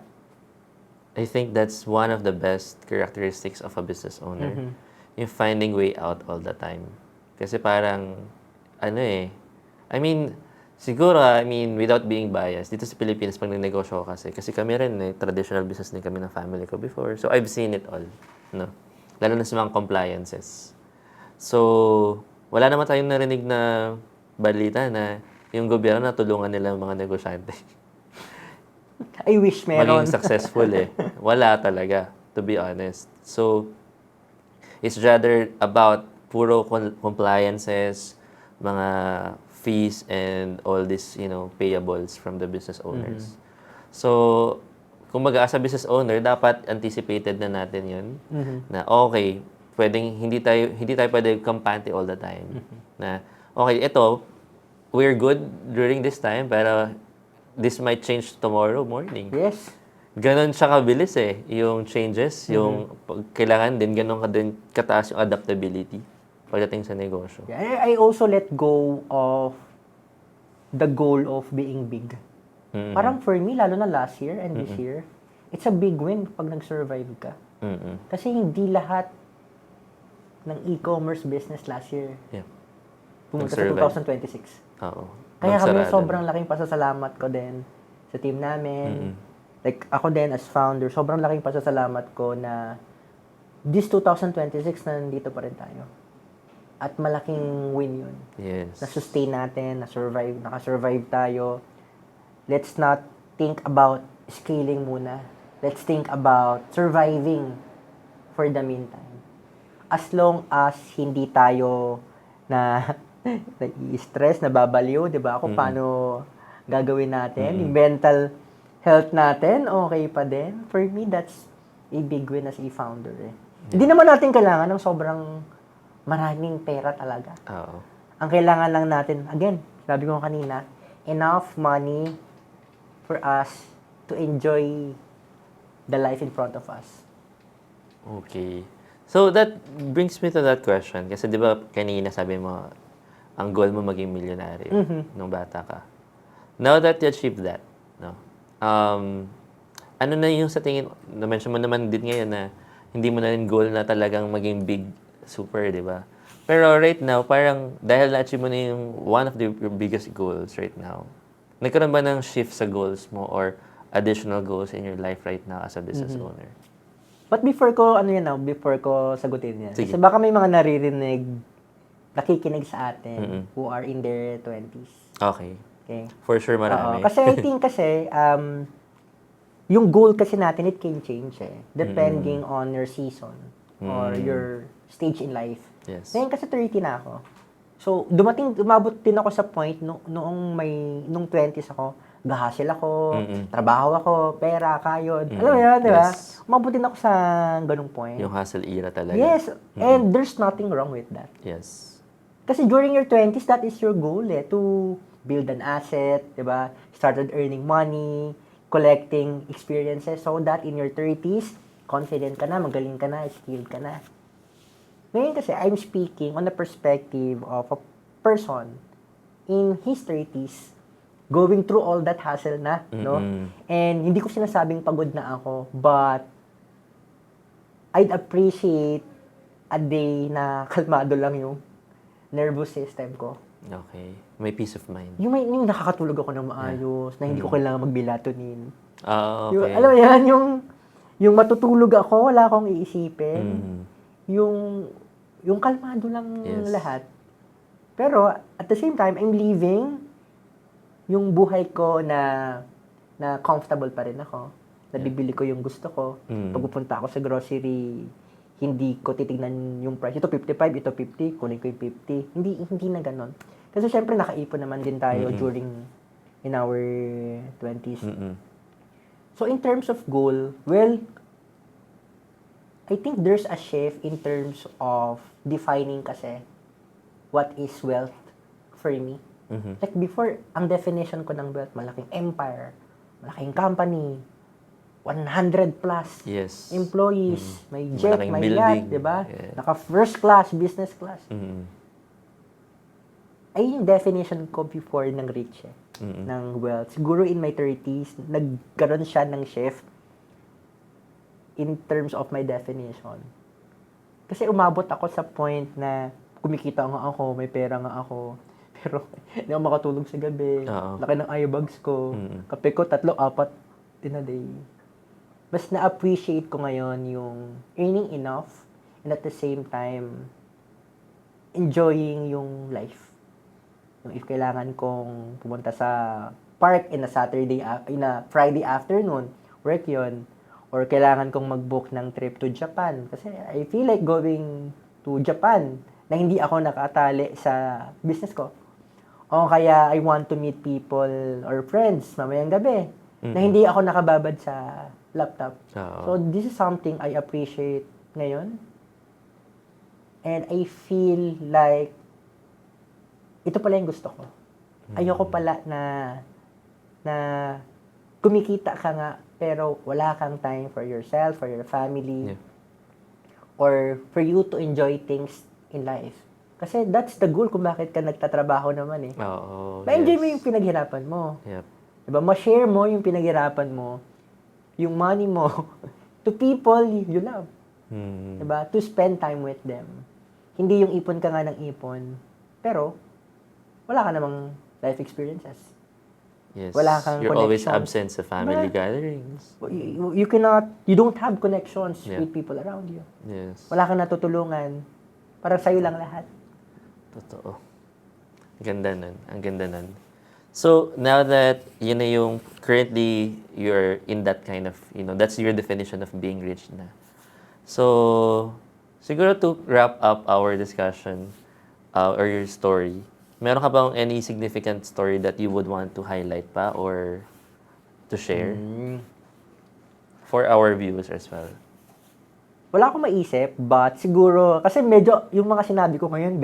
I think that's one of the best characteristics of a business owner. Yung finding way out all the time. Kasi parang, siguro, without being biased, dito sa Pilipinas, pag nagnegosyo kasi kami rin, traditional business din kami ng family ko before. So, I've seen it all. No? Lalo na sa mga compliances. So, wala naman tayong narinig na balita na yung gobyerno natulungan nila ang mga negosyante. I wish meron. Maging successful eh. Wala talaga, to be honest. So, it's rather about puro compliances, mga fees, and all these, payables from the business owners. So, kung mag-aasa business owner, dapat anticipated na natin yun. Na okay, hindi tayo pwede kampante all the time. Na, okay, ito, we're good during this time, pero this might change tomorrow morning. Yes. Ganon siya kabilis eh, yung changes, yung kailangan din, ganon kataas yung adaptability pagdating sa negosyo. Yeah, I also let go of the goal of being big. Parang for me, lalo na last year and this year, it's a big win pag nag-survive ka. Kasi hindi lahat ng e-commerce business last year pumunta sa Nag-survive. 2026. Oo. Kaya kami, Nagsarado sobrang na. laking pasasalamat ko din sa team namin. Like, ako din as founder, sobrang laking pasasalamat ko na this 2026 na nandito pa rin tayo. At malaking win yun. Yes. Na-sustain natin, nakasurvive tayo. Let's not think about scaling muna. Let's think about surviving for the meantime. As long as hindi tayo na nai-stress, nababaliw, di ba? Kung paano gagawin natin. Yung mental health natin, okay pa din. For me, that's a big win as a founder. Hindi naman natin kailangan ng sobrang maraming pera talaga. Oo. Ang kailangan lang natin, again, sabi ko kanina, enough money for us to enjoy the life in front of us. Okay. So that brings me to that question. Kasi di ba kanina sabi mo, ang goal mo maging milyonaryo nung bata ka. Now that you achieve that, no? Ano na yung sa tingin, na-mention mo naman din ngayon na hindi mo na rin goal na talagang maging big super, di ba? Pero right now, parang dahil na-achieve mo na yung one of your biggest goals right now, nagkaroon ba ng shift sa goals mo or additional goals in your life right now as a business owner? But before ko sagutin yan. Sige. Kasi baka may mga nakikinig sa atin who are in their 20s. Okay. Okay? For sure marami. Kasi I think yung goal kasi natin, it can change depending on your season or your stage in life. Yes. Ngayon kasi 30 na ako. So, umabot din ako sa point nung 20s ako, gahasel ako, trabaho ako, pera, kayod. Alam mo yan, di ba? Yes. Umabot din ako sa ganung point. Yung hustle era talaga. Yes, and there's nothing wrong with that. Yes. Kasi during your 20s, that is your goal to build an asset, di ba? Started earning money, collecting experiences so that in your 30s, confident ka na, magaling ka na, skilled ka na. Ngayon kasi, I'm speaking on the perspective of a person in his 30s going through all that hassle na, no? And hindi ko sinasabing pagod na ako, but I'd appreciate a day na kalmado lang yung nervous system ko. Okay. May peace of mind. Yung nakakatulog ako ng maayos, na hindi ko kailangan mag-melatonin. Okay. Alam mo yan, yung matutulog ako, wala akong iisipin. Yung kalmado lang lahat. Pero, at the same time, I'm living yung buhay ko na comfortable pa rin ako. Nabibili ko yung gusto ko. Pag pupunta ako sa grocery, hindi ko titignan yung price. Ito 55, ito 50, kunin ko yung 50. Hindi na ganon. Kasi syempre nakaipon naman din tayo in our 20s. So in terms of goal, well, I think there's a shift in terms of defining kasi what is wealth for me. Like before, ang definition ko ng wealth, malaking empire, malaking company, 100 plus employees, may jet, Malaking may building. yacht, di ba? Yeah. Naka first class, business class. Ay yung definition ko before ng rich ng wealth. Siguro in my 30s, nagkaroon siya ng shift in terms of my definition. Kasi umabot ako sa point na kumikita nga ako, may pera nga ako, pero hindi ako makatulog sa gabi. Laki ng eyebags ko. Kape ko 3, 4 in a day. Mas na-appreciate ko ngayon yung earning enough and at the same time, enjoying yung life. Yung if kailangan kong pumunta sa park in a Friday afternoon, work yon. Or kailangan kong mag-book ng trip to Japan. Kasi I feel like going to Japan na hindi ako nakatali sa business ko. O kaya I want to meet people or friends mamayang gabi na hindi ako nakababad sa laptop. So this is something I appreciate ngayon. And I feel like ito pala yung gusto ko. Ayoko pala na kumikita ka nga pero wala kang time for yourself, for your family, or for you to enjoy things in life. Kasi that's the goal kung bakit ka nagtatrabaho naman Ma-enjoy mo yung pinaghirapan mo. Diba? Ma-share mo yung pinaghirapan mo, yung money mo, to people you love. Mm. Diba? To spend time with them. Hindi yung ipon ka nga ng ipon, pero wala ka namang life experiences. Yes. Wala kang You're always connections. absent sa family Diba? gatherings. You don't have connections Yeah. with people around you. Yes. Wala kang natutulungan. Parang sa'yo lang lahat. Totoo. Ganda nun. Ang ganda nun. So, now that, yun na yung, currently, you're in that kind of, that's your definition of being rich na. So, siguro to wrap up our discussion, or your story, meron ka bang any significant story that you would want to highlight pa or to share for our viewers as well? Wala akong maisip, but siguro, kasi medyo, yung mga sinabi ko ngayon,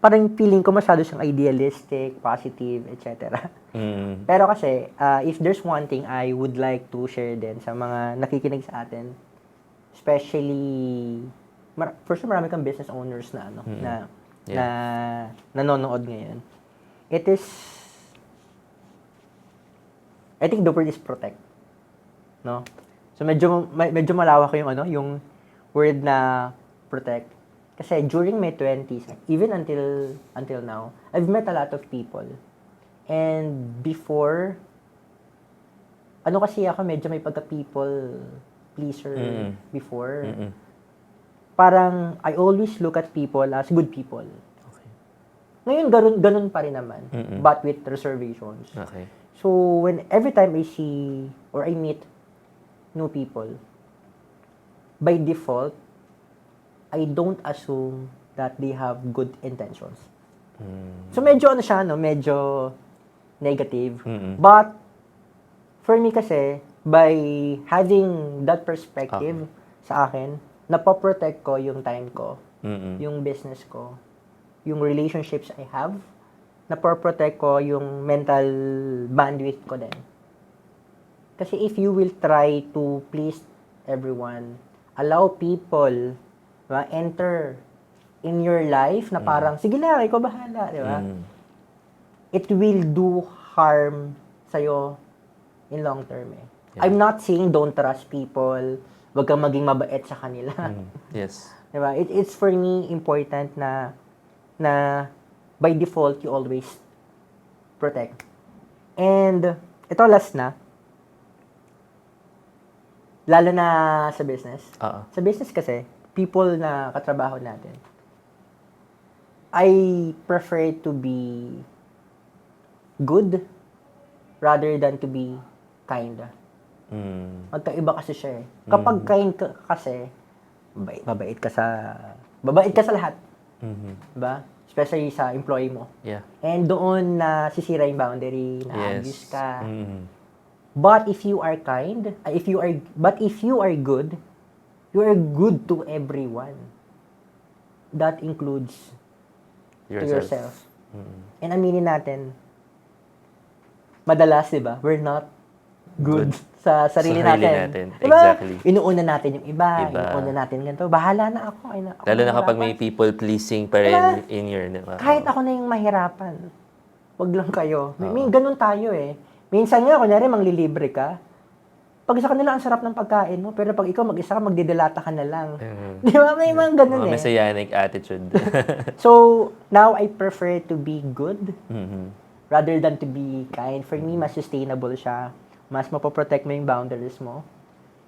parang feeling ko masyado siyang idealistic, positive, etc. Mm. Pero kasi, if there's one thing I would like to share din sa mga nakikinig sa atin, especially, for sure marami kang business owners na, na nanonood ngayon. It is, I think the word is protect. No? So medyo malawak yung word na protect. Kasi during my 20s, even until now, I've met a lot of people. And before, kasi ako medyo may pagka-people pleaser before. Parang I always look at people as good people. Okay. Ngayon ganun pa rin naman, but with reservations. Okay. So every time I see or I meet new people, by default, I don't assume that they have good intentions. So medyo medyo negative. But for me kasi, by having that perspective sa akin, napoprotect ko yung time ko, yung business ko, yung relationships I have, napoprotect ko yung mental bandwidth ko din. Kasi if you will try to please everyone, allow people enter in your life na parang, sige na, ikaw bahala, di ba? It will do harm sa'yo in long term eh. Yeah. I'm not saying don't trust people, wag kang maging mabait sa kanila. Yes. Diba? It's for me important na by default, you always protect. And ito last na, lalo na sa business. Sa business kasi, people na katrabaho natin, I prefer to be good rather than to be kind. Magkaiba kasi siya eh. Kapag kind ka kasi, babait ka sa lahat. Diba? Especially sa employee mo. Yeah. And doon na sisira yung boundary, na abuse ka. But if you are kind, if you are good, you are good to everyone. That includes to yourself. And aminin natin, madalas, diba, we're not good sa sarili natin. Diba? Exactly. Inuuna natin yung iba. Inuuna natin ganito. Bahala na ako. Lalo na kapag may people pleasing pa rin diba? in your... Diba? Kahit ako na yung mahirapan. Wag lang kayo. May ganun tayo eh. Minsan nga, kunyari, manglilibre ka. Pag sa kanila, ang sarap ng pagkain mo. Pero pag ikaw mag-isa ka, magdidelata ka na lang. Di ba? May mga ganun eh. Messianic attitude. So, now I prefer to be good rather than to be kind. For me, mas sustainable siya. Mas mapoprotect mo yung boundaries mo.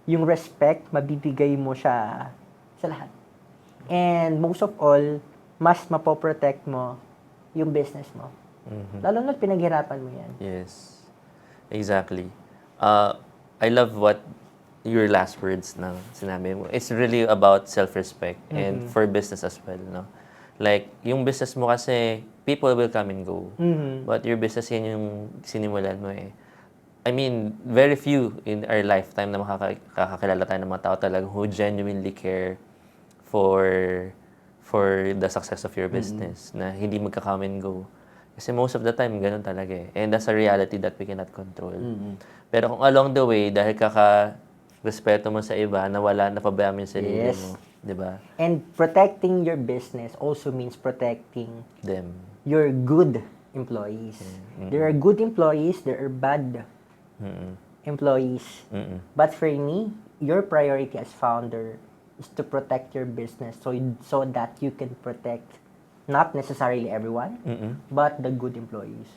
Yung respect, mabibigay mo siya sa lahat. And most of all, mas mapoprotect mo yung business mo. Lalo na pinaghirapan mo yan. Yes. Exactly. I love what your last words na sinabi mo. It's really about self-respect and for business as well, no? Like, yung business mo kasi, people will come and go. But your business, yan yung sinimulan mo eh. I mean, very few in our lifetime na makakakilala tayo ng mga tao talaga who genuinely care for the success of your business, na hindi magka-come and go. Kasi most of the time, ganun talaga eh. And that's a reality that we cannot control. Pero kung along the way, dahil respeto mo sa iba, napabayaan mo yung sarili mo. Diba? And protecting your business also means protecting them. Your good employees. There are good employees, there are bad employees. But for me, your priority as founder is to protect your business so that you can protect not necessarily everyone, but the good employees.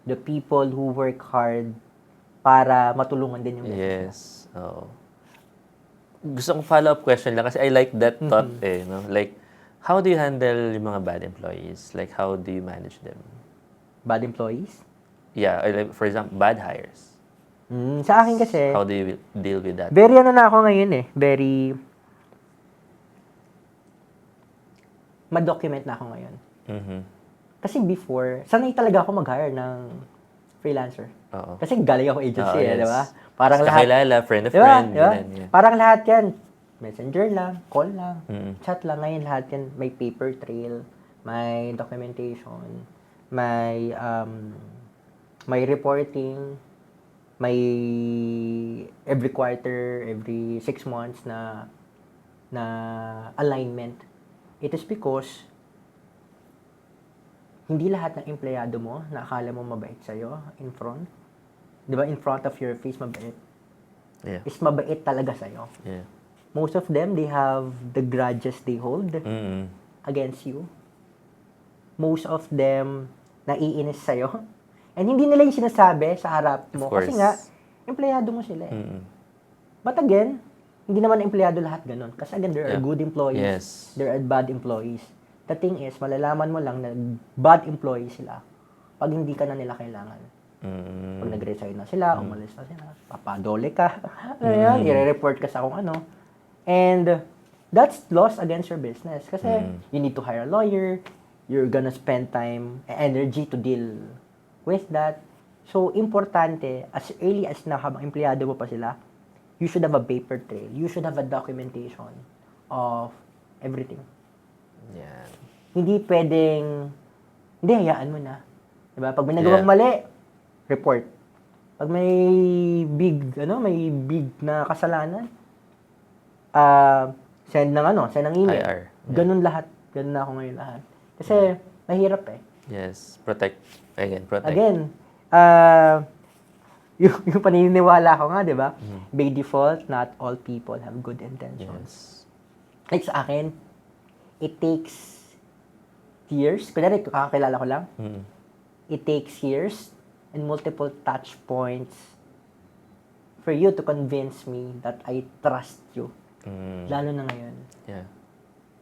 The people who work hard para matulungan din yung business. Yes. Oo. Gusto kong follow-up question lang kasi I like that thought no? Like, how do you handle yung mga bad employees? Like, how do you manage them? Bad employees? Yeah, like, for example, bad hires. Sa akin kasi, How do you deal with that? very ano na ako ngayon very ma-document na ako ngayon. Kasi before, sanay talaga ako mag-hire ng freelancer. Oo. Kasi galing ako agency, Yes. di ba? Parang lahat, Kakilala, friend of di ba? friend. Di ba? Ganun, yeah. Parang lahat yan, messenger lang, call lang, Mm-mm. chat lang. Ngayon lahat yan, may paper trail, may documentation, may reporting, may every quarter, every 6 months na alignment. It is because hindi lahat ng empleyado mo na akala mo mabait sa'yo in front. Di ba? In front of your face, mabait. Yeah. Is mabait talaga sa'yo. Yeah. Most of them, they have the grudges they hold against you. Most of them, naiinis sa'yo. And hindi nila yung sinasabi sa harap mo. Of course. Kasi nga, empleyado mo sila eh. But again, hindi naman empleyado lahat ganun. Kasi again, there are good employees. Yes. There are bad employees. The thing is, malalaman mo lang na bad employees sila pag hindi ka na nila kailangan. Pag nag-resign na sila, umalis na sila, papadole ka. Ano yan? I-report ka sa kung ano. And that's loss against your business. Kasi you need to hire a lawyer. You're gonna spend time, energy to deal with that. So, importante, as early as na habang empleyado mo pa sila, you should have a paper trail. You should have a documentation of everything. Yeah. Hindi pwedeng, hindi, hayaan mo na. Diba? Pag may nagawang mali, report. Pag may big na kasalanan, send ng email. IR. Yeah. Ganun lahat. Ganun na ako ngayon lahat. Kasi, mahirap eh. Yes. Protect. Protect. Again, yung paniniwala ko nga, di ba? By default, not all people have good intentions. Yes. Like sa akin, it takes years. Kunyari, kakakilala ko lang. It takes years and multiple touch points for you to convince me that I trust you. Lalo na ngayon. Yeah.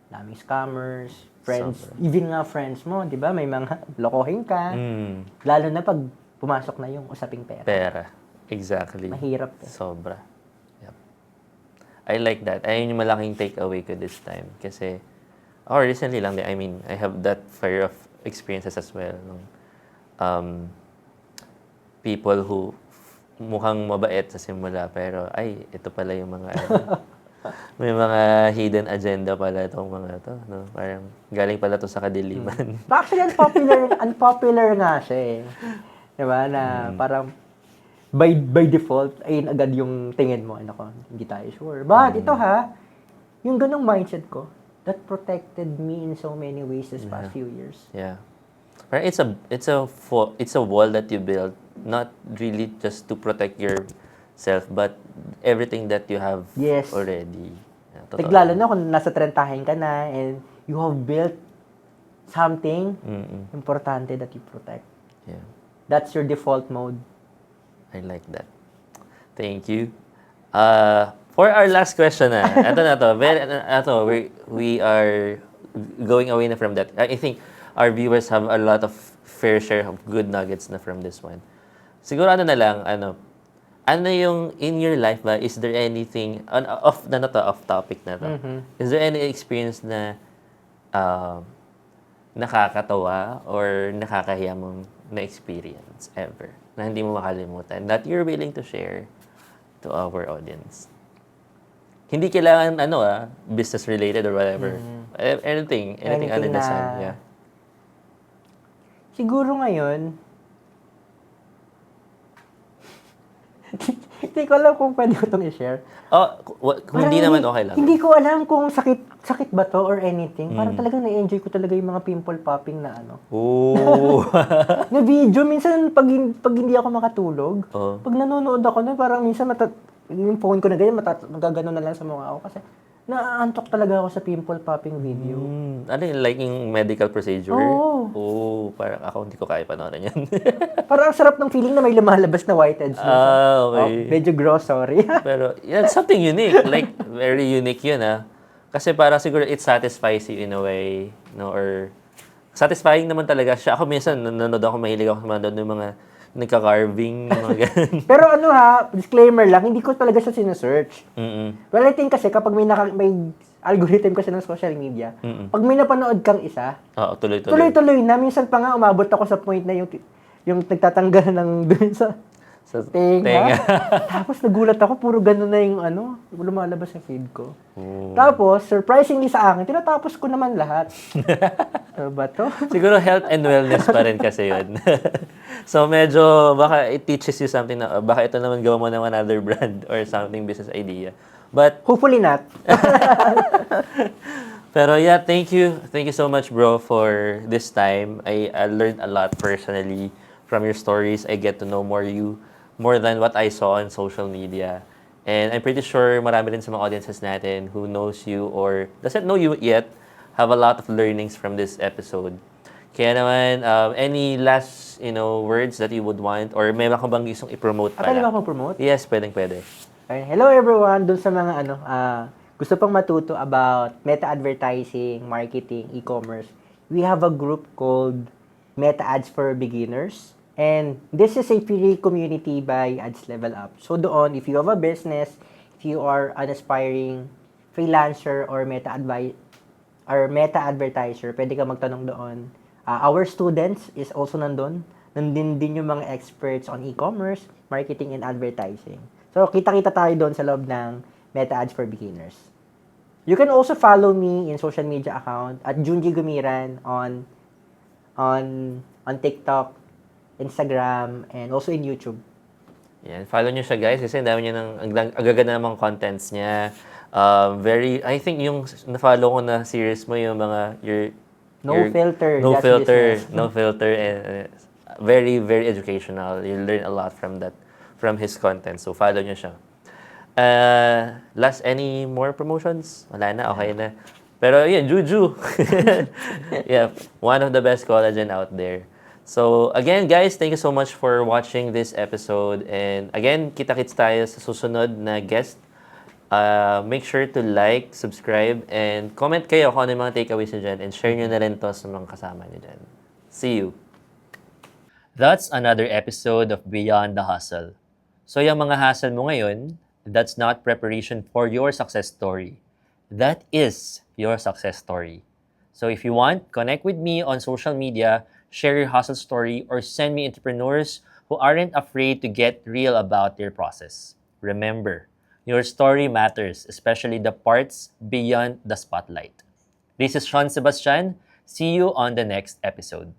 Daming scammers, friends, Sobra. even nga friends mo, di ba? May mga lokohin ka. Lalo na pag pumasok na yung usaping pera. Pera. Exactly. Mahirap eh. Sobra. Yep. I like that. Ayun yung malaking takeaway ko this time. Kasi, recently lang, I mean, I have that fire of experiences as well. People who mukhang mabait sa simula, pero, ito pala yung mga, may mga hidden agenda pala itong mga to. No? Parang, galing pala to sa kadiliman. Actually, unpopular nga siya eh. Diba? Na parang, by default, ayun agad yung tingin mo. Ako, hindi tayo sure. But ito yung ganong mindset ko, that protected me in so many ways this past few years. Yeah. Parang it's a wall that you build, not really just to protect yourself, but everything that you have already. Yeah, totoo. Lalo na kung nasa trentahin ka na and you have built something importante that you protect. Yeah. That's your default mode. I like that. Thank you. For our last question we are going away na from that. I think our viewers have a lot of fair share of good nuggets na from this one. Siguro ano yung in your life ba, is there anything off topic na to? Is there any experience na nakakatawa or nakakahiya mong na experience ever na hindi mo makalimutan that you're willing to share to our audience? Hindi kailangan business related or whatever. Anything under the sun. Yeah. Siguro ngayon, hindi ko alam kung pwede ko itong i-share. Kung hindi naman okay lang. Hindi ko alam kung sakit ba to or anything. Parang talagang na-enjoy ko talaga yung mga pimple popping na Oh. na video. Minsan, pag hindi ako makatulog, pag nanonood ako na, parang minsan yung phone ko na ganyan, magagano na lang sa mukha ko kasi naaantok talaga ako sa pimple popping video. Ano yun, like yung medical procedure? Oo. Oh, parang ako hindi ko kaya panoorin yan. Parang ang sarap ng feeling na may lumalabas na whiteheads. Okay. Medyo gross, sorry. Pero, yeah, something unique. Like, very unique yun, Kasi parang siguro it satisfies you in a way, no? Or, satisfying naman talaga siya. Ako minsan, nanonood ako, mahilig ako manood ng mga nagka-carving, mga ganun. Pero ano disclaimer lang, hindi ko talaga siya sinesearch. Well, I think kasi kapag may algorithm kasi ng social media, pag may napanood kang isa, Oo, tuloy-tuloy. tuloy-tuloy na. Minsan pa nga umabot ako sa point na yung nagtatanggal ng dun sa Sa tenga. Tapos nagulat ako, puro ganun na yung lumalabas sa feed ko. Tapos, surprisingly sa akin, tinatapos ko naman lahat. Ano ba to? Siguro health and wellness pa rin kasi yun. So medyo, baka it teaches you something na, baka ito naman gawa mo ng another brand or something business idea. But, Hopefully not. pero yeah, thank you. Thank you so much, bro, for this time. I learned a lot personally from your stories. I get to know more than what I saw on social media. And I'm pretty sure marami rin sa mga audiences natin who knows you or doesn't know you yet have a lot of learnings from this episode. Kaya naman, any last, words that you would want or may mga bang gustong i-promote Pwede ba pala? akong promote? Yes, pwede. Hello everyone, dun sa mga gusto pang matuto about meta advertising, marketing, e-commerce. We have a group called Meta Ads for Beginners. And this is a free community by Ads Level Up. So doon, if you have a business, if you are an aspiring freelancer or meta advertiser, pwede ka magtanong doon. Our students is also nandun. Nandun din yung mga experts on e-commerce, marketing, and advertising. So kita-kita tayo doon sa loob ng Meta Ads for Beginners. You can also follow me in social media account at Junji Gumiran on TikTok, Instagram, and also in YouTube. Yan, follow nyo siya guys kasi ang dami niya ang gaganda ng mga contents niya. I think yung na-follow ko na series mo yung mga No filter, no just filter, business. no filter, and very, very educational. You learn a lot from his content. So follow nyo siya. Last, any more promotions? Wala na, okay na. Pero yun, Juju. Yeah, one of the best collagen out there. So, again, guys, thank you so much for watching this episode. And again, kita-kits tayo sa susunod na guest. Make sure to like, subscribe, and comment kayo kung ano yung mga takeaways nyo dyan. And share nyo na rin to sa mga kasama nyo dyan. See you! That's another episode of Beyond the Hustle. So, yung mga hustle mo ngayon, that's not preparation for your success story. That is your success story. So, if you want, connect with me on social media, share your hustle story, or send me entrepreneurs who aren't afraid to get real about their process. Remember, your story matters, especially the parts beyond the spotlight. This is Sean Sebastian. See you on the next episode.